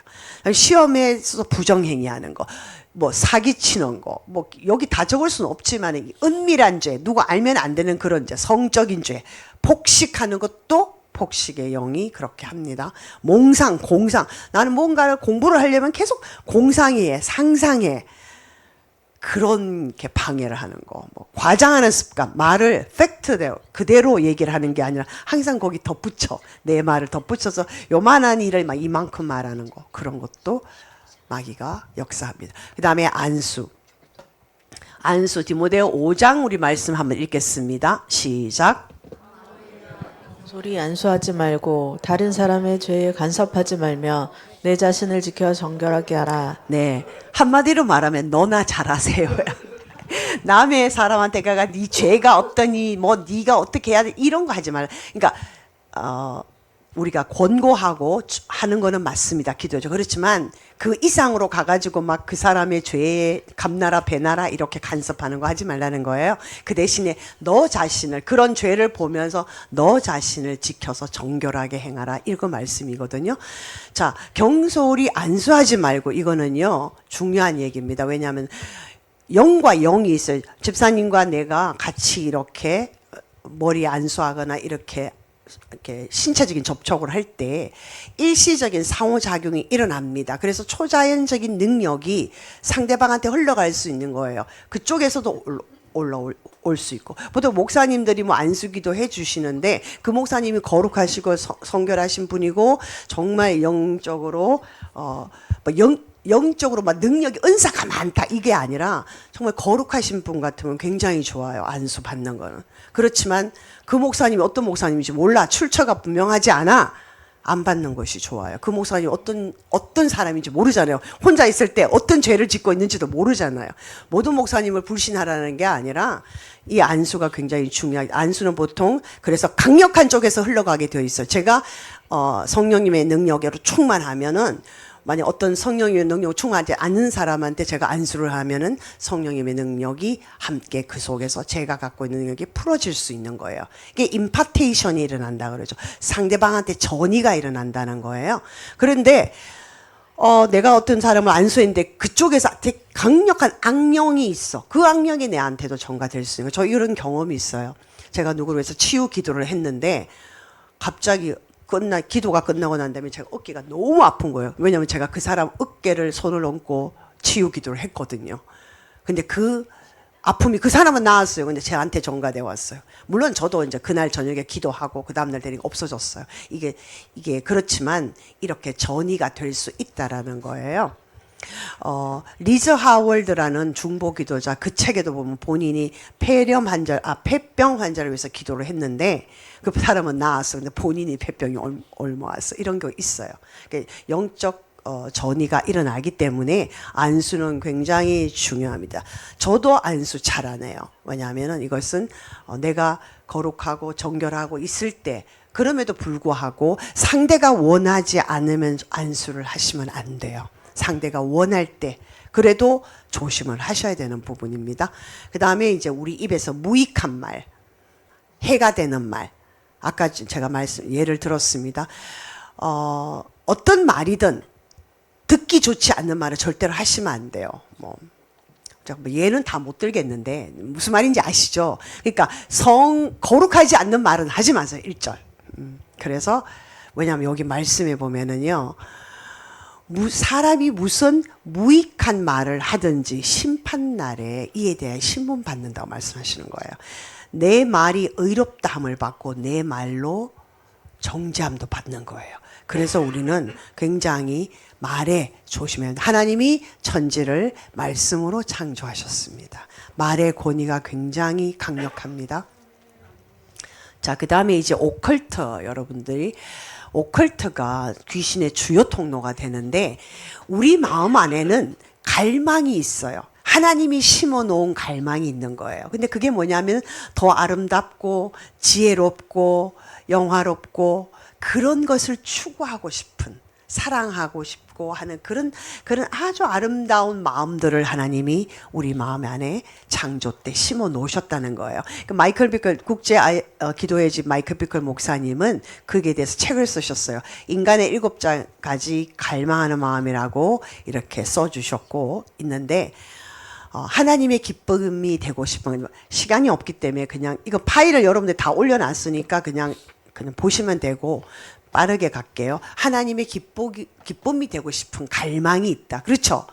시험에서 부정행위 하는 거. 뭐 사기치는 거. 뭐 여기 다 적을 수는 없지만 은밀한 죄. 누가 알면 안 되는 그런 죄. 성적인 죄. 폭식하는 것도 폭식의 영이 그렇게 합니다. 몽상, 공상. 나는 뭔가를 공부를 하려면 계속 공상해, 상상해. 그렇게 방해를 하는 거. 뭐 과장하는 습관. 말을 팩트대로 그대로 얘기를 하는 게 아니라 항상 거기 덧붙여. 내 말을 덧붙여서 요만한 일을 막 이만큼 말하는 거. 그런 것도 마귀가 역사합니다. 그 다음에 안수. 안수 디모데오 5장 우리 말씀 한번 읽겠습니다. 시작. 소리 안수하지 말고 다른 사람의 죄에 간섭하지 말며 내 자신을 지켜 정결하게 하라. 네. 한마디로 말하면 너나 잘하세요야. 남의 사람한테 가가 네 죄가 어떠니 뭐 네가 어떻게 해야 돼 이런 거 하지 말라. 그러니까 우리가 권고하고 하는 거는 맞습니다. 기도죠. 그렇지만 그 이상으로 가가지고 막 그 사람의 죄에 감나라 배나라 이렇게 간섭하는 거 하지 말라는 거예요. 그 대신에 너 자신을 그런 죄를 보면서 너 자신을 지켜서 정결하게 행하라. 이거 말씀이거든요. 자, 경솔히 안수하지 말고 이거는요. 중요한 얘기입니다. 왜냐하면 영과 영이 있어요. 집사님과 내가 같이 이렇게 머리 안수하거나 이렇게 신체적인 접촉을 할 때 일시적인 상호작용이 일어납니다. 그래서 초자연적인 능력이 상대방한테 흘러갈 수 있는 거예요. 그쪽에서도 올라올 수 있고 보통 목사님들이 뭐 안수기도 해주시는데 그 목사님이 거룩하시고 성결하신 분이고 정말 영적으로 영적으로 막 능력이 은사가 많다 이게 아니라 정말 거룩하신 분 같으면 굉장히 좋아요. 안수 받는 거는. 그렇지만 그 목사님이 어떤 목사님인지 몰라. 출처가 분명하지 않아. 안 받는 것이 좋아요. 그 목사님이 어떤 사람인지 모르잖아요. 혼자 있을 때 어떤 죄를 짓고 있는지도 모르잖아요. 모든 목사님을 불신하라는 게 아니라 이 안수가 굉장히 중요해요. 안수는 보통 그래서 강력한 쪽에서 흘러가게 되어 있어요. 제가 성령님의 능력으로 충만하면은 만약 어떤 성령님의 능력으로 충만하지 않는 사람한테 제가 안수를 하면은 성령님의 능력이 함께 그 속에서 제가 갖고 있는 능력이 풀어질 수 있는 거예요. 이게 임파테이션이 일어난다 그러죠. 상대방한테 전이가 일어난다는 거예요. 그런데 내가 어떤 사람을 안수했는데 그쪽에서 되게 강력한 악령이 있어. 그 악령이 내한테도 전가될 수 있는 거예요. 저 이런 경험이 있어요. 제가 누구를 위해서 치유 기도를 했는데 갑자기 기도가 끝나고 난 다음에 제가 어깨가 너무 아픈 거예요. 왜냐하면 제가 그 사람 어깨를 손을 얹고 치유 기도를 했거든요. 근데 그 아픔이 그 사람은 나았어요. 근데 저한테 전가돼 왔어요. 물론 저도 이제 그날 저녁에 기도하고 그 다음날 되니까 없어졌어요. 이게 그렇지만 이렇게 전이가 될 수 있다라는 거예요. 리즈 하월드라는 중보 기도자 그 책에도 보면 본인이 폐병 환자를 위해서 기도를 했는데 그 사람은 나았어. 근데 본인이 폐병이 옮아왔어. 이런 게 있어요. 그러니까 영적 전이가 일어나기 때문에 안수는 굉장히 중요합니다. 저도 안수 잘 안 해요. 왜냐하면 이것은 내가 거룩하고 정결하고 있을 때 그럼에도 불구하고 상대가 원하지 않으면 안수를 하시면 안 돼요. 상대가 원할 때 그래도 조심을 하셔야 되는 부분입니다. 그 다음에 이제 우리 입에서 무익한 말, 해가 되는 말, 아까 제가 예를 들었습니다. 어떤 말이든 듣기 좋지 않는 말을 절대로 하시면 안 돼요. 얘는 다 못 들겠는데 무슨 말인지 아시죠? 그러니까 거룩하지 않는 말은 하지 마세요. 1절. 그래서 왜냐하면 여기 말씀에 보면은요. 사람이 무슨 무익한 말을 하든지 심판날에 이에 대해 신문 받는다고 말씀하시는 거예요. 내 말이 의롭다함을 받고 내 말로 정죄함도 받는 거예요. 그래서 우리는 굉장히 말에 조심해야 합니다. 하나님이 천지를 말씀으로 창조하셨습니다. 말의 권위가 굉장히 강력합니다. 자, 그 다음에 이제 오컬트 여러분들이 오컬트가 귀신의 주요 통로가 되는데 우리 마음 안에는 갈망이 있어요. 하나님이 심어 놓은 갈망이 있는 거예요. 근데 그게 뭐냐면 더 아름답고 지혜롭고 영화롭고 그런 것을 추구하고 싶은, 사랑하고 싶고 하는 그런 아주 아름다운 마음들을 하나님이 우리 마음 안에 창조 때 심어 놓으셨다는 거예요. 그 마이클 비클 기도의 집 마이클 비클 목사님은 거기에 대해서 책을 쓰셨어요. 인간의 7가지 갈망하는 마음이라고 이렇게 써주셨고 있는데 하나님의 기쁨이 되고 싶은, 시간이 없기 때문에 그냥 이거 파일을 여러분들 다 올려놨으니까 그냥 보시면 되고 빠르게 갈게요. 하나님의 기쁨이 되고 싶은 갈망이 있다. 그렇죠?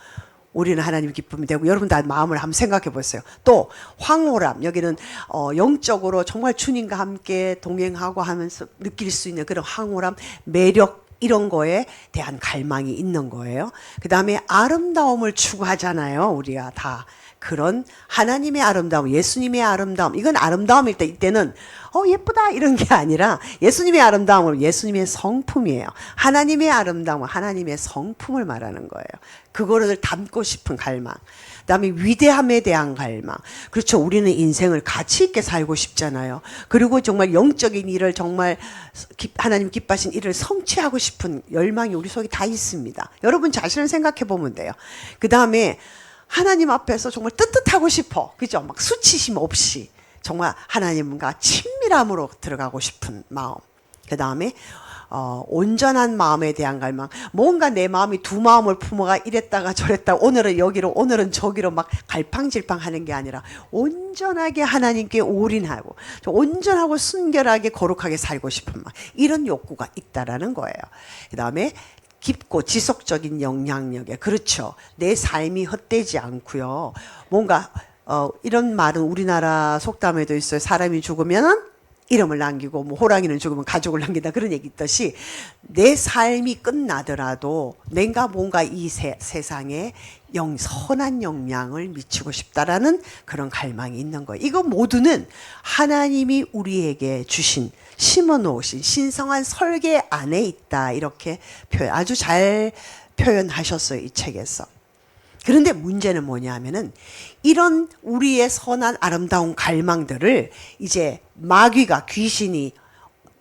우리는 하나님의 기쁨이 되고 여러분 다 마음을 한번 생각해 보세요. 또 황홀함, 여기는 영적으로 정말 주님과 함께 동행하고 하면서 느낄 수 있는 그런 황홀함, 매력 이런 거에 대한 갈망이 있는 거예요. 그 다음에 아름다움을 추구하잖아요. 우리가 다 그런 하나님의 아름다움, 예수님의 아름다움, 이건 아름다움일 때 이때는 예쁘다 이런 게 아니라 예수님의 아름다움은 예수님의 성품이에요. 하나님의 아름다움은 하나님의 성품을 말하는 거예요. 그거를 담고 싶은 갈망. 그다음에 위대함에 대한 갈망. 그렇죠. 우리는 인생을 가치 있게 살고 싶잖아요. 그리고 정말 영적인 일을 정말 하나님 기뻐하신 일을 성취하고 싶은 열망이 우리 속에 다 있습니다. 여러분 자신을 생각해 보면 돼요. 그다음에 하나님 앞에서 정말 떳떳하고 싶어. 그죠? 막 수치심 없이 정말 하나님과 친밀함으로 들어가고 싶은 마음. 그다음에 온전한 마음에 대한 갈망. 뭔가 내 마음이 두 마음을 품어가 이랬다가 저랬다가 오늘은 여기로 오늘은 저기로 막 갈팡질팡 하는 게 아니라 온전하게 하나님께 올인하고 온전하고 순결하게 거룩하게 살고 싶은 마음. 이런 욕구가 있다라는 거예요. 그다음에 깊고 지속적인 영향력에, 그렇죠. 내 삶이 헛되지 않고요. 뭔가 이런 말은 우리나라 속담에도 있어요. 사람이 죽으면 이름을 남기고 뭐 호랑이는 죽으면 가족을 남긴다 그런 얘기 있듯이 내 삶이 끝나더라도 내가 뭔가 이 세상에 선한 영향을 미치고 싶다라는 그런 갈망이 있는 거예요. 이거 모두는 하나님이 우리에게 주신 심어 놓으신 신성한 설계 안에 있다. 이렇게 아주 잘 표현하셨어요. 이 책에서. 그런데 문제는 뭐냐 하면은 이런 우리의 선한 아름다운 갈망들을 이제 마귀가 귀신이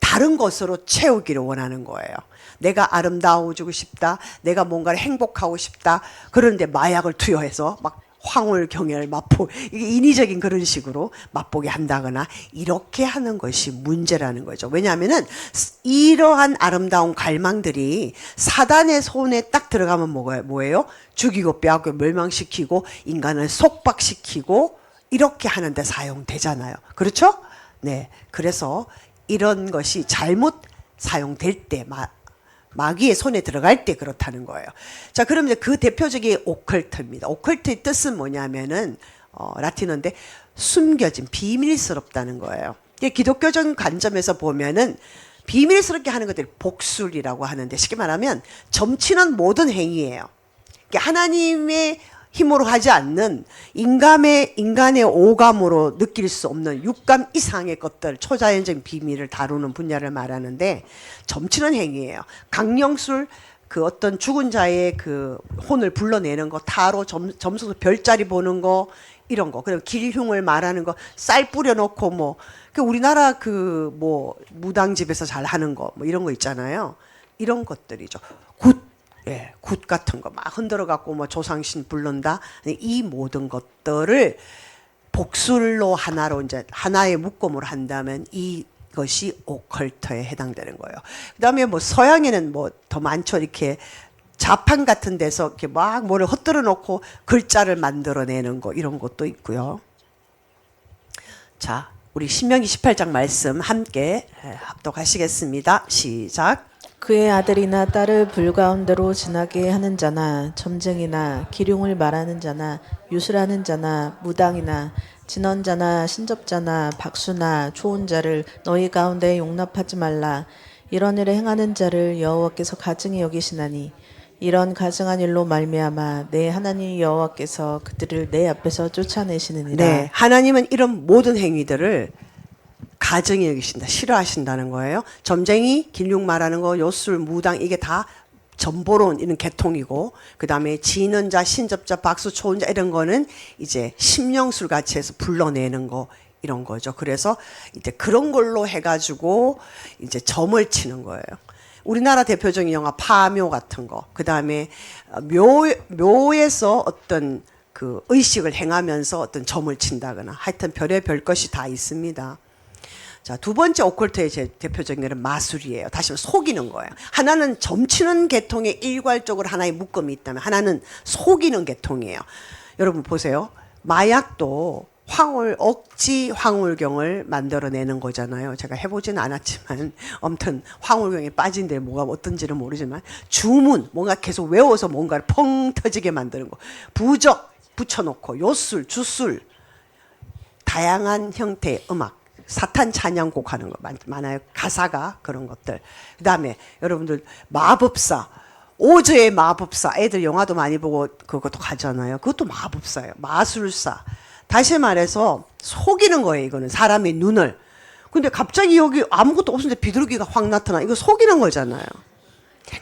다른 것으로 채우기를 원하는 거예요. 내가 아름다워지고 싶다. 내가 뭔가를 행복하고 싶다. 그런데 마약을 투여해서 막 황홀경혈 맛보 이게 인위적인 그런 식으로 맛보게 한다거나 이렇게 하는 것이 문제라는 거죠. 왜냐하면은 이러한 아름다운 갈망들이 사단의 손에 딱 들어가면 뭐예요? 죽이고 빼앗고 멸망시키고 인간을 속박시키고 이렇게 하는데 사용되잖아요. 그렇죠? 네. 그래서 이런 것이 잘못 사용될 때 마귀의 손에 들어갈 때 그렇다는 거예요. 자, 그럼 이제 그 대표적인 오컬트입니다. 오컬트의 뜻은 뭐냐면은 라틴어인데 숨겨진 비밀스럽다는 거예요. 기독교적 관점에서 보면은 비밀스럽게 하는 것들이 복술이라고 하는데 쉽게 말하면 점치는 모든 행위예요. 하나님의 힘으로 하지 않는 인간의 오감으로 느낄 수 없는 육감 이상의 것들, 초자연적인 비밀을 다루는 분야를 말하는데 점치는 행위예요. 강령술, 그 어떤 죽은 자의 그 혼을 불러내는 거, 타로 점수 별자리 보는 거 이런 거, 그리고 길흉을 말하는 거, 쌀 뿌려놓고 뭐 우리나라 그 뭐 무당집에서 잘 하는 거 뭐 이런 거 있잖아요. 이런 것들이죠. 굿 같은 거 막 흔들어 갖고 뭐 조상신 부른다. 이 모든 것들을 복술로 하나로 이제 하나의 묶음으로 한다면 이것이 오컬트에 해당되는 거예요. 그다음에 뭐 서양에는 뭐 더 많죠. 이렇게 자판 같은 데서 이렇게 막 뭐를 헛들어 놓고 글자를 만들어내는 거 이런 것도 있고요. 자, 우리 신명기 18장 말씀 함께 합독하시겠습니다. 시작. 그의 아들이나 딸을 불 가운데로 지나게 하는 자나 점쟁이나 기륭을 말하는 자나 유술하는 자나 무당이나 진언자나 신접자나 박수나 초혼자를 너희 가운데 용납하지 말라. 이런 일을 행하는 자를 여호와께서 가증히 여기시나니 이런 가증한 일로 말미암아 내 하나님 여호와께서 그들을 내 앞에서 쫓아내시느니라. 네, 하나님은 이런 모든 행위들을 가증히 여기신다. 싫어하신다는 거예요. 점쟁이, 길육 말하는 거, 요술, 무당 이게 다 전보론 이런 계통이고 그 다음에 진언자, 신접자, 박수, 초혼자 이런 거는 이제 심령술 같이 해서 불러내는 거 이런 거죠. 그래서 이제 그런 걸로 해가지고 이제 점을 치는 거예요. 우리나라 대표적인 영화 파묘 같은 거, 그 다음에 묘에서 어떤 그 의식을 행하면서 어떤 점을 친다거나 하여튼 별의별 것이 다 있습니다. 자, 두 번째 오컬트의 제 대표적인 것은 마술이에요. 다시 말해 속이는 거예요. 하나는 점치는 계통에 일괄적으로 하나의 묶음이 있다면 하나는 속이는 계통이에요. 여러분 보세요. 마약도 억지 황홀경을 만들어내는 거잖아요. 제가 해보지는 않았지만 아무튼 황홀경에 빠진 데 뭐가 어떤지는 모르지만 주문, 뭔가 계속 외워서 뭔가를 펑 터지게 만드는 거. 부적 붙여놓고 요술, 주술 다양한 형태의 음악 사탄 찬양곡 하는 거 많아요. 가사가 그런 것들. 그 다음에 여러분들 마법사 오즈의 마법사 애들 영화도 많이 보고 그것도 가잖아요. 그것도 마법사예요. 마술사. 다시 말해서 속이는 거예요. 이거는 사람의 눈을. 근데 갑자기 여기 아무것도 없는데 비둘기가 확 나타나. 이거 속이는 거잖아요.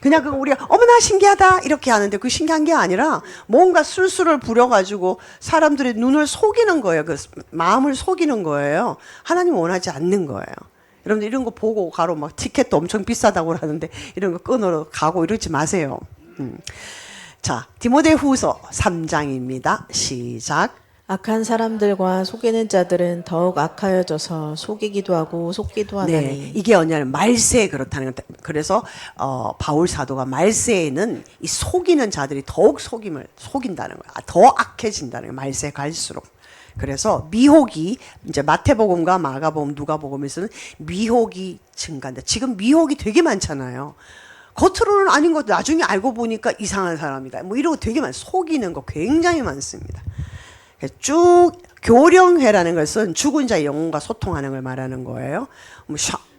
그냥 우리가 어머나 신기하다 이렇게 하는데 그 신기한 게 아니라 뭔가 술수를 부려가지고 사람들의 눈을 속이는 거예요. 그 마음을 속이는 거예요. 하나님 원하지 않는 거예요. 여러분들 이런 거 보고 가로 막 티켓도 엄청 비싸다고 하는데 이런 거 끊으러 가고 이러지 마세요. 자, 디모데후서 3장입니다. 시작. 악한 사람들과 속이는 자들은 더욱 악하여져서 속이기도 하고 속기도 하나니. 네, 이게 뭐냐면 말세에 그렇다는 것. 그래서 바울 사도가 말세에는 이 속이는 자들이 더욱 속인다는 거야. 더 악해진다는 거야. 말세 갈수록. 그래서 미혹이 이제 마태복음과 마가복음, 누가복음에서는 미혹이 증가한다. 지금 미혹이 되게 많잖아요. 겉으로는 아닌 것도 나중에 알고 보니까 이상한 사람이다. 뭐 이런 거 되게 속이는 거 굉장히 많습니다. 쭉 교령회라는 것은 죽은 자의 영혼과 소통하는 걸 말하는 거예요.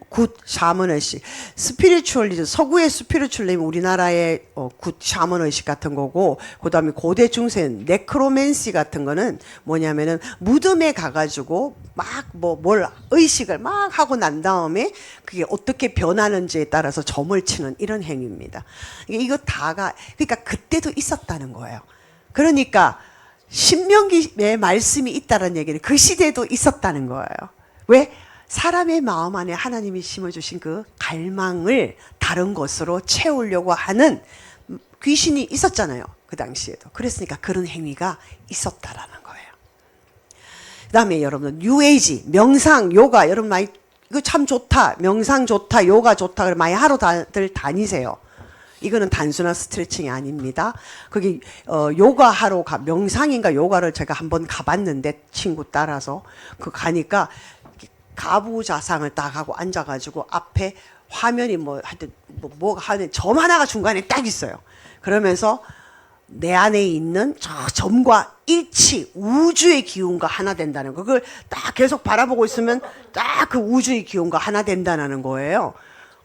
굿 샤먼의식, 스피리추얼리즘, 서구의 스피리추얼리즘 우리나라의 굿 샤먼의식 같은 거고, 그다음에 고대 중세 네크로맨시 같은 거는 뭐냐면은 무덤에 가가지고 막 뭘 의식을 막 하고 난 다음에 그게 어떻게 변하는지에 따라서 점을 치는 이런 행위입니다. 이거 다가 그러니까 그때도 있었다는 거예요. 그러니까 신명기의 말씀이 있다는 얘기는 그 시대에도 있었다는 거예요. 왜? 사람의 마음 안에 하나님이 심어주신 그 갈망을 다른 것으로 채우려고 하는 귀신이 있었잖아요. 그 당시에도. 그랬으니까 그런 행위가 있었다라는 거예요. 그 다음에 여러분, 뉴에이지, 명상, 요가, 여러분 많이, 이거 참 좋다. 명상 좋다. 요가 좋다. 그래 많이 하러 다니세요. 이거는 단순한 스트레칭이 아닙니다. 거기 요가 하러 명상인가 요가를 제가 한번 가봤는데 친구 따라서 그 가니까 가부좌상을 딱 하고 앉아가지고 앞에 화면이 하여튼 뭐가 하는 점 하나가 중간에 딱 있어요. 그러면서 내 안에 있는 저 점과 일치 우주의 기운과 하나 된다는 거. 그걸 딱 계속 바라보고 있으면 딱 그 우주의 기운과 하나 된다는 거예요.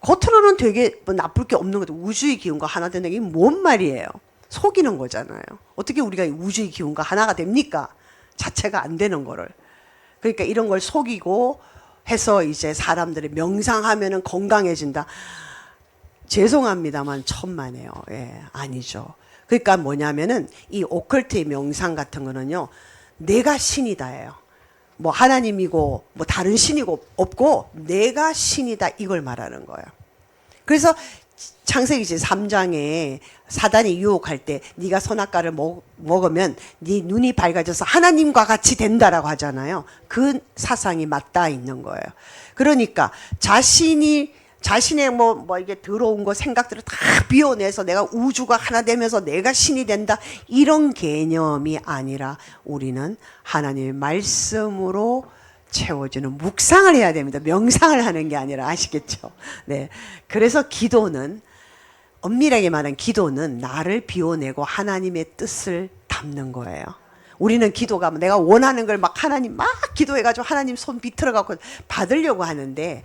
겉으로는 되게 나쁠 게 없는 것도 우주의 기운과 하나 된다는 게 뭔 말이에요? 속이는 거잖아요. 어떻게 우리가 우주의 기운과 하나가 됩니까? 자체가 안 되는 거를. 그러니까 이런 걸 속이고 해서 이제 사람들이 명상하면은 건강해진다. 죄송합니다만 천만에요. 예, 아니죠. 그러니까 뭐냐면은 이 오컬트의 명상 같은 거는요, 내가 신이다예요. 뭐 하나님이고 뭐 다른 신이고 없고 내가 신이다 이걸 말하는 거예요. 그래서 창세기 3장에 사단이 유혹할 때 네가 선악과를 먹으면 네 눈이 밝아져서 하나님과 같이 된다라고 하잖아요. 그 사상이 맞닿아 있는 거예요. 그러니까 자신의 이게 들어온 거 생각들을 다 비워내서 내가 우주가 하나 되면서 내가 신이 된다 이런 개념이 아니라 우리는 하나님의 말씀으로 채워주는 묵상을 해야 됩니다. 명상을 하는 게 아니라 아시겠죠? 네. 그래서 기도는 엄밀하게 말하면 기도는 나를 비워내고 하나님의 뜻을 담는 거예요. 우리는 기도가 내가 원하는 걸 막 하나님 막 기도해가지고 하나님 손 비틀어갖고 받으려고 하는데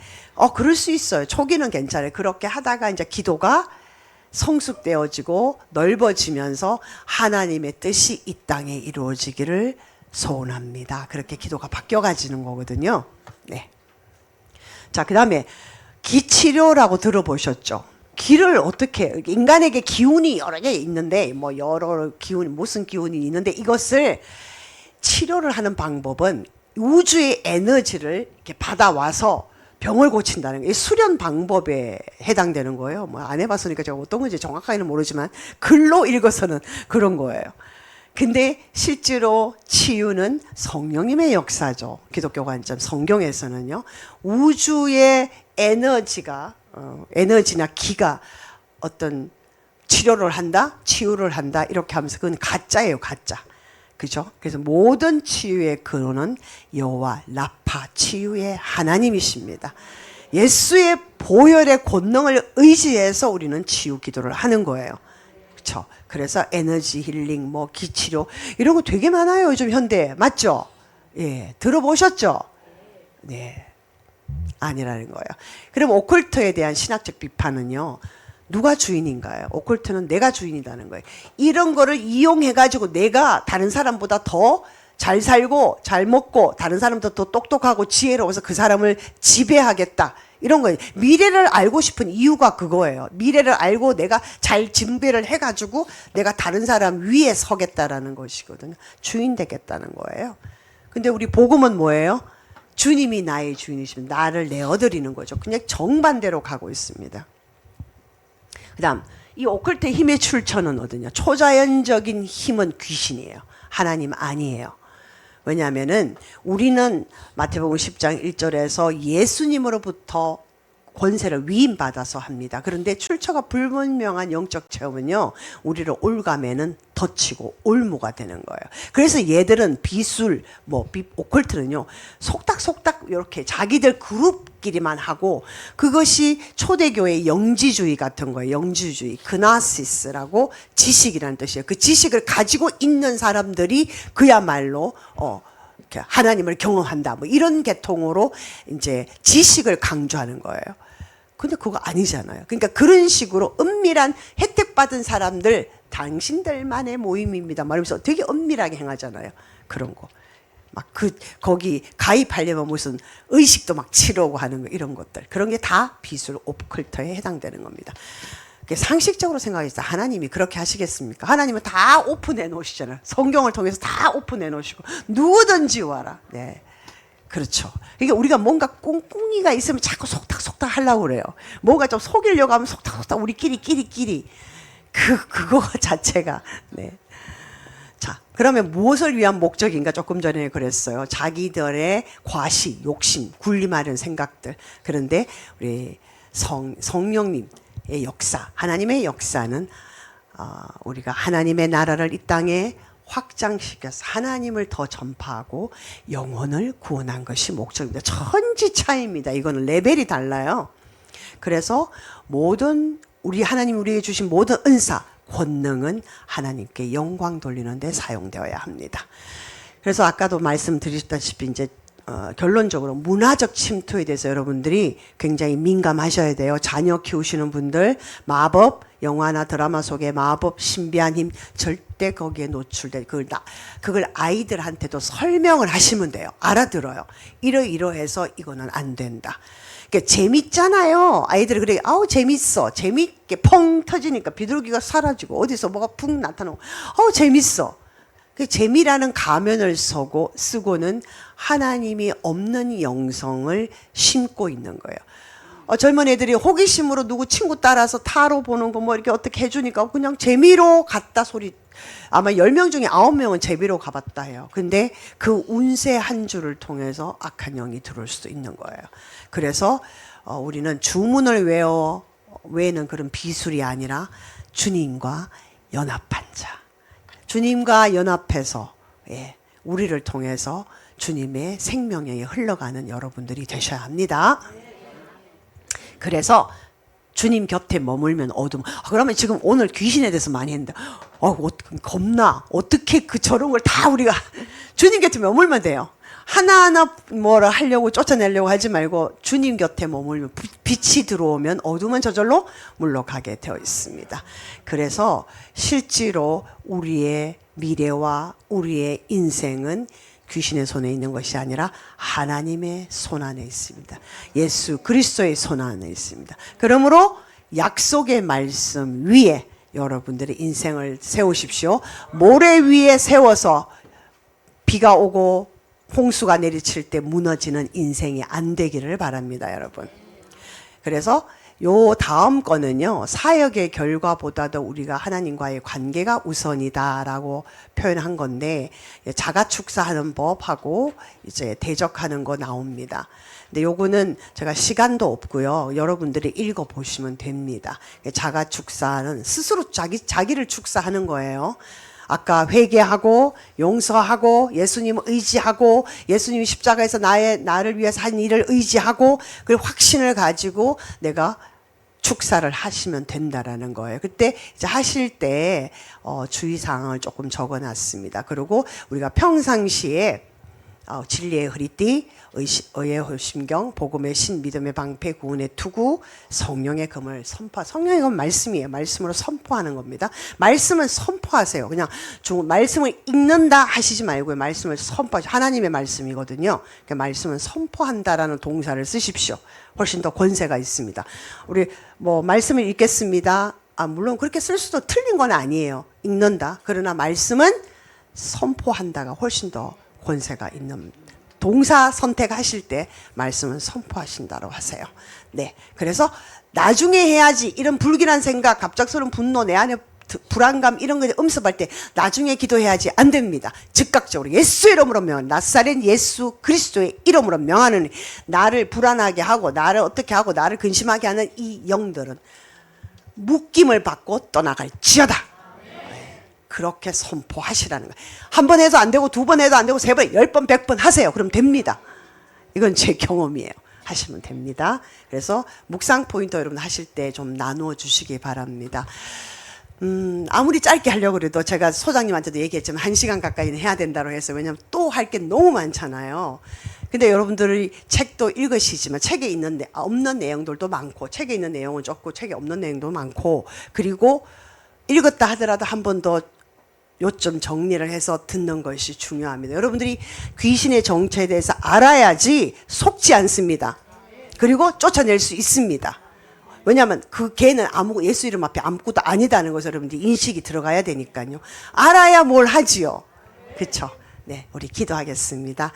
그럴 수 있어요. 초기는 괜찮아요. 그렇게 하다가 이제 기도가 성숙되어지고 넓어지면서 하나님의 뜻이 이 땅에 이루어지기를 소원합니다. 그렇게 기도가 바뀌어가지는 거거든요. 네. 자, 그 다음에 기치료라고 들어보셨죠? 기를 어떻게, 인간에게 기운이 여러 개 있는데, 뭐 여러 기운, 무슨 기운이 있는데, 이것을 치료를 하는 방법은 우주의 에너지를 이렇게 받아와서 병을 고친다는 게 수련 방법에 해당되는 거예요. 뭐 안 해봤으니까 제가 어떤 건지 정확하게는 모르지만 글로 읽어서는 그런 거예요. 근데 실제로 치유는 성령님의 역사죠. 기독교 관점 성경에서는요. 우주의 에너지가 에너지나 기가 어떤 치료를 한다, 치유를 한다 이렇게 하면서 그건 가짜예요, 가짜. 그죠? 그래서 모든 치유의 근원은 여호와 라파 치유의 하나님이십니다. 예수의 보혈의 권능을 의지해서 우리는 치유 기도를 하는 거예요. 그렇죠? 그래서 에너지 힐링, 뭐 기치료 이런 거 되게 많아요. 요즘 현대에. 맞죠? 예, 들어보셨죠? 네. 아니라는 거예요. 그럼 오컬트에 대한 신학적 비판은요. 누가 주인인가요? 오컬트는 내가 주인이라는 거예요. 이런 거를 이용해가지고 내가 다른 사람보다 더 잘 살고 잘 먹고 다른 사람보다 더 똑똑하고 지혜로워서 그 사람을 지배하겠다. 이런 거예요. 미래를 알고 싶은 이유가 그거예요. 미래를 알고 내가 잘 준비를 해가지고 내가 다른 사람 위에 서겠다라는 것이거든요. 주인 되겠다는 거예요. 근데 우리 복음은 뭐예요? 주님이 나의 주인이시면 나를 내어드리는 거죠. 그냥 정반대로 가고 있습니다. 그 다음 이 오컬트의 힘의 출처는 어디냐? 초자연적인 힘은 귀신이에요. 하나님 아니에요. 왜냐하면은 우리는 마태복음 10장 1절에서 예수님으로부터 권세를 위임받아서 합니다. 그런데 출처가 불분명한 영적 체험은요. 우리를 올가매는 덧치고 올무가 되는 거예요. 그래서 얘들은 비술, 오컬트는요. 속닥속닥 이렇게 자기들 그룹끼리만 하고 그것이 초대교회의 영지주의 같은 거예요. 영지주의. 그나시스라고 지식이라는 뜻이에요. 그 지식을 가지고 있는 사람들이 그야말로 하나님을 경험한다. 뭐 이런 계통으로 이제 지식을 강조하는 거예요. 근데 그거 아니잖아요. 그러니까 그런 식으로 은밀한 혜택 받은 사람들, 당신들만의 모임입니다. 말하면서 되게 은밀하게 행하잖아요. 그런 거. 거기 가입하려면 무슨 의식도 막 치르고 하는 거, 이런 것들. 그런 게 다 비술 오컬트에 해당되는 겁니다. 상식적으로 생각했을 때 하나님이 그렇게 하시겠습니까? 하나님은 다 오픈해 놓으시잖아요. 성경을 통해서 다 오픈해 놓으시고 누구든지 와라. 네, 그렇죠. 그러니까 우리가 뭔가 꿍꿍이가 있으면 자꾸 속닥속닥 하려고 그래요. 뭔가 좀 속이려고 하면 속닥속닥 우리끼리 그거 자체가 네. 자, 그러면 무엇을 위한 목적인가? 조금 전에 그랬어요. 자기들의 과시, 욕심, 군림하려는 생각들. 그런데 우리 성령님 의 역사, 하나님의 역사는 우리가 하나님의 나라를 이 땅에 확장시켜서 하나님을 더 전파하고 영혼을 구원한 것이 목적입니다. 천지차이입니다. 이거는 레벨이 달라요. 그래서 모든 하나님 우리에게 주신 모든 은사, 권능은 하나님께 영광 돌리는 데 사용되어야 합니다. 그래서 아까도 말씀드렸다시피 이제 결론적으로 문화적 침투에 대해서 여러분들이 굉장히 민감하셔야 돼요. 자녀 키우시는 분들 마법, 영화나 드라마 속의 마법, 신비한 힘 절대 거기에 노출돼. 그걸 아이들한테도 설명을 하시면 돼요. 알아들어요. 이러해서 이거는 안 된다. 그러니까 재밌잖아요. 아이들이 그래, 아우 재밌어. 재밌게 펑 터지니까 비둘기가 사라지고 어디서 뭐가 푹 나타나고, 아우 재밌어. 그 재미라는 가면을 쓰고는 하나님이 없는 영성을 심고 있는 거예요. 젊은 애들이 호기심으로 누구 친구 따라서 타로 보는 거 뭐 이렇게 어떻게 해주니까 그냥 재미로 갔다 소리. 아마 10명 중에 9명은 재미로 가봤다 해요. 근데 그 운세 한 줄을 통해서 악한 영이 들어올 수도 있는 거예요. 그래서 우리는 주문을 외는 그런 비술이 아니라 주님과 연합한 자. 주님과 연합해서 우리를 통해서 주님의 생명에 흘러가는 여러분들이 되셔야 합니다. 그래서 주님 곁에 머물면 어둠. 그러면 지금 오늘 귀신에 대해서 많이 했는데 겁나. 어떻게 저런 걸 다 우리가 주님 곁에 머물면 돼요. 하나하나 뭐라 하려고 쫓아내려고 하지 말고 주님 곁에 머물면 빛이 들어오면 어둠은 저절로 물러가게 되어 있습니다. 그래서 실제로 우리의 미래와 우리의 인생은 귀신의 손에 있는 것이 아니라 하나님의 손 안에 있습니다. 예수 그리스도의 손 안에 있습니다. 그러므로 약속의 말씀 위에 여러분들의 인생을 세우십시오. 모래 위에 세워서 비가 오고 홍수가 내리칠 때 무너지는 인생이 안 되기를 바랍니다, 여러분. 그래서 요 다음 거는요, 사역의 결과보다도 우리가 하나님과의 관계가 우선이다라고 표현한 건데, 자가 축사하는 법하고 이제 대적하는 거 나옵니다. 근데 요거는 제가 시간도 없고요. 여러분들이 읽어 보시면 됩니다. 자가 축사는 스스로 자기를 축사하는 거예요. 아까 회개하고 용서하고 예수님 의지하고 예수님이 십자가에서 나를 위해서 한 일을 의지하고 그 확신을 가지고 내가 축사를 하시면 된다라는 거예요. 그때 이제 하실 때 주의사항을 조금 적어놨습니다. 그리고 우리가 평상시에 진리의 허리띠, 의의 호심경, 복음의 신, 믿음의 방패, 구원의 투구, 성령의 검을 선포. 성령의 검은 말씀이에요. 말씀으로 선포하는 겁니다. 말씀은 선포하세요. 그냥 말씀을 읽는다 하시지 말고요. 말씀을 선포하세요. 하나님의 말씀이거든요. 그러니까 말씀은 선포한다라는 동사를 쓰십시오. 훨씬 더 권세가 있습니다. 우리 말씀을 읽겠습니다. 물론 그렇게 쓸 수도 틀린 건 아니에요. 읽는다. 그러나 말씀은 선포한다가 훨씬 더 권세가 있는 동사 선택하실 때 말씀은 선포하신다고 하세요. 네, 그래서 나중에 해야지 이런 불길한 생각, 갑작스러운 분노, 내 안에 불안감 이런 거 음습할 때 나중에 기도해야지 안 됩니다. 즉각적으로 예수 이름으로 나사렛 예수 그리스도의 이름으로 명하는 나를 불안하게 하고 나를 어떻게 하고 나를 근심하게 하는 이 영들은 묶임을 받고 떠나갈지어다. 그렇게 선포하시라는 거예요. 한 번 해도 안 되고 두 번 해도 안 되고 세 번, 10번, 100번 하세요. 그럼 됩니다. 이건 제 경험이에요. 하시면 됩니다. 그래서 묵상 포인트 여러분 하실 때 좀 나누어 주시기 바랍니다. 아무리 짧게 하려고 그래도 제가 소장님한테도 얘기했지만 1시간 가까이는 해야 된다고 해서 왜냐면 또 할 게 너무 많잖아요. 근데 여러분들이 책도 읽으시지만 책에 있는 없는 내용들도 많고 책에 있는 내용은 적고 책에 없는 내용도 많고 그리고 읽었다 하더라도 한 번 더 요점 정리를 해서 듣는 것이 중요합니다. 여러분들이 귀신의 정체에 대해서 알아야지 속지 않습니다. 그리고 쫓아낼 수 있습니다. 왜냐하면 그 개는 예수 이름 앞에 아무것도 아니다는 것을 여러분들이 인식이 들어가야 되니까요. 알아야 뭘 하지요. 그렇죠? 네, 우리 기도하겠습니다.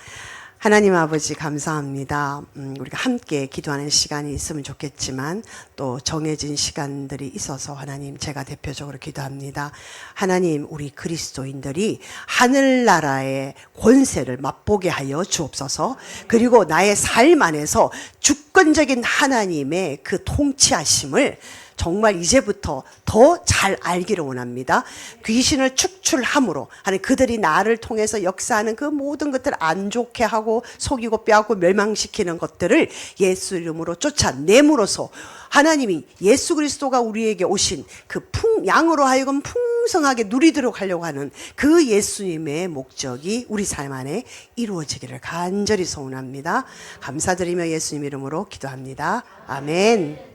하나님 아버지 감사합니다. 우리가 함께 기도하는 시간이 있으면 좋겠지만 또 정해진 시간들이 있어서 하나님 제가 대표적으로 기도합니다. 하나님 우리 그리스도인들이 하늘나라의 권세를 맛보게 하여 주옵소서. 그리고 나의 삶 안에서 주권적인 하나님의 그 통치하심을 정말 이제부터 더 잘 알기를 원합니다. 귀신을 축출함으로 하는 그들이 나를 통해서 역사하는 그 모든 것들을 안 좋게 하고 속이고 빼앗고 멸망시키는 것들을 예수 이름으로 쫓아내므로써 하나님이 예수 그리스도가 우리에게 오신 그 양으로 하여금 풍성하게 누리도록 하려고 하는 그 예수님의 목적이 우리 삶 안에 이루어지기를 간절히 소원합니다. 감사드리며 예수님 이름으로 기도합니다. 아멘.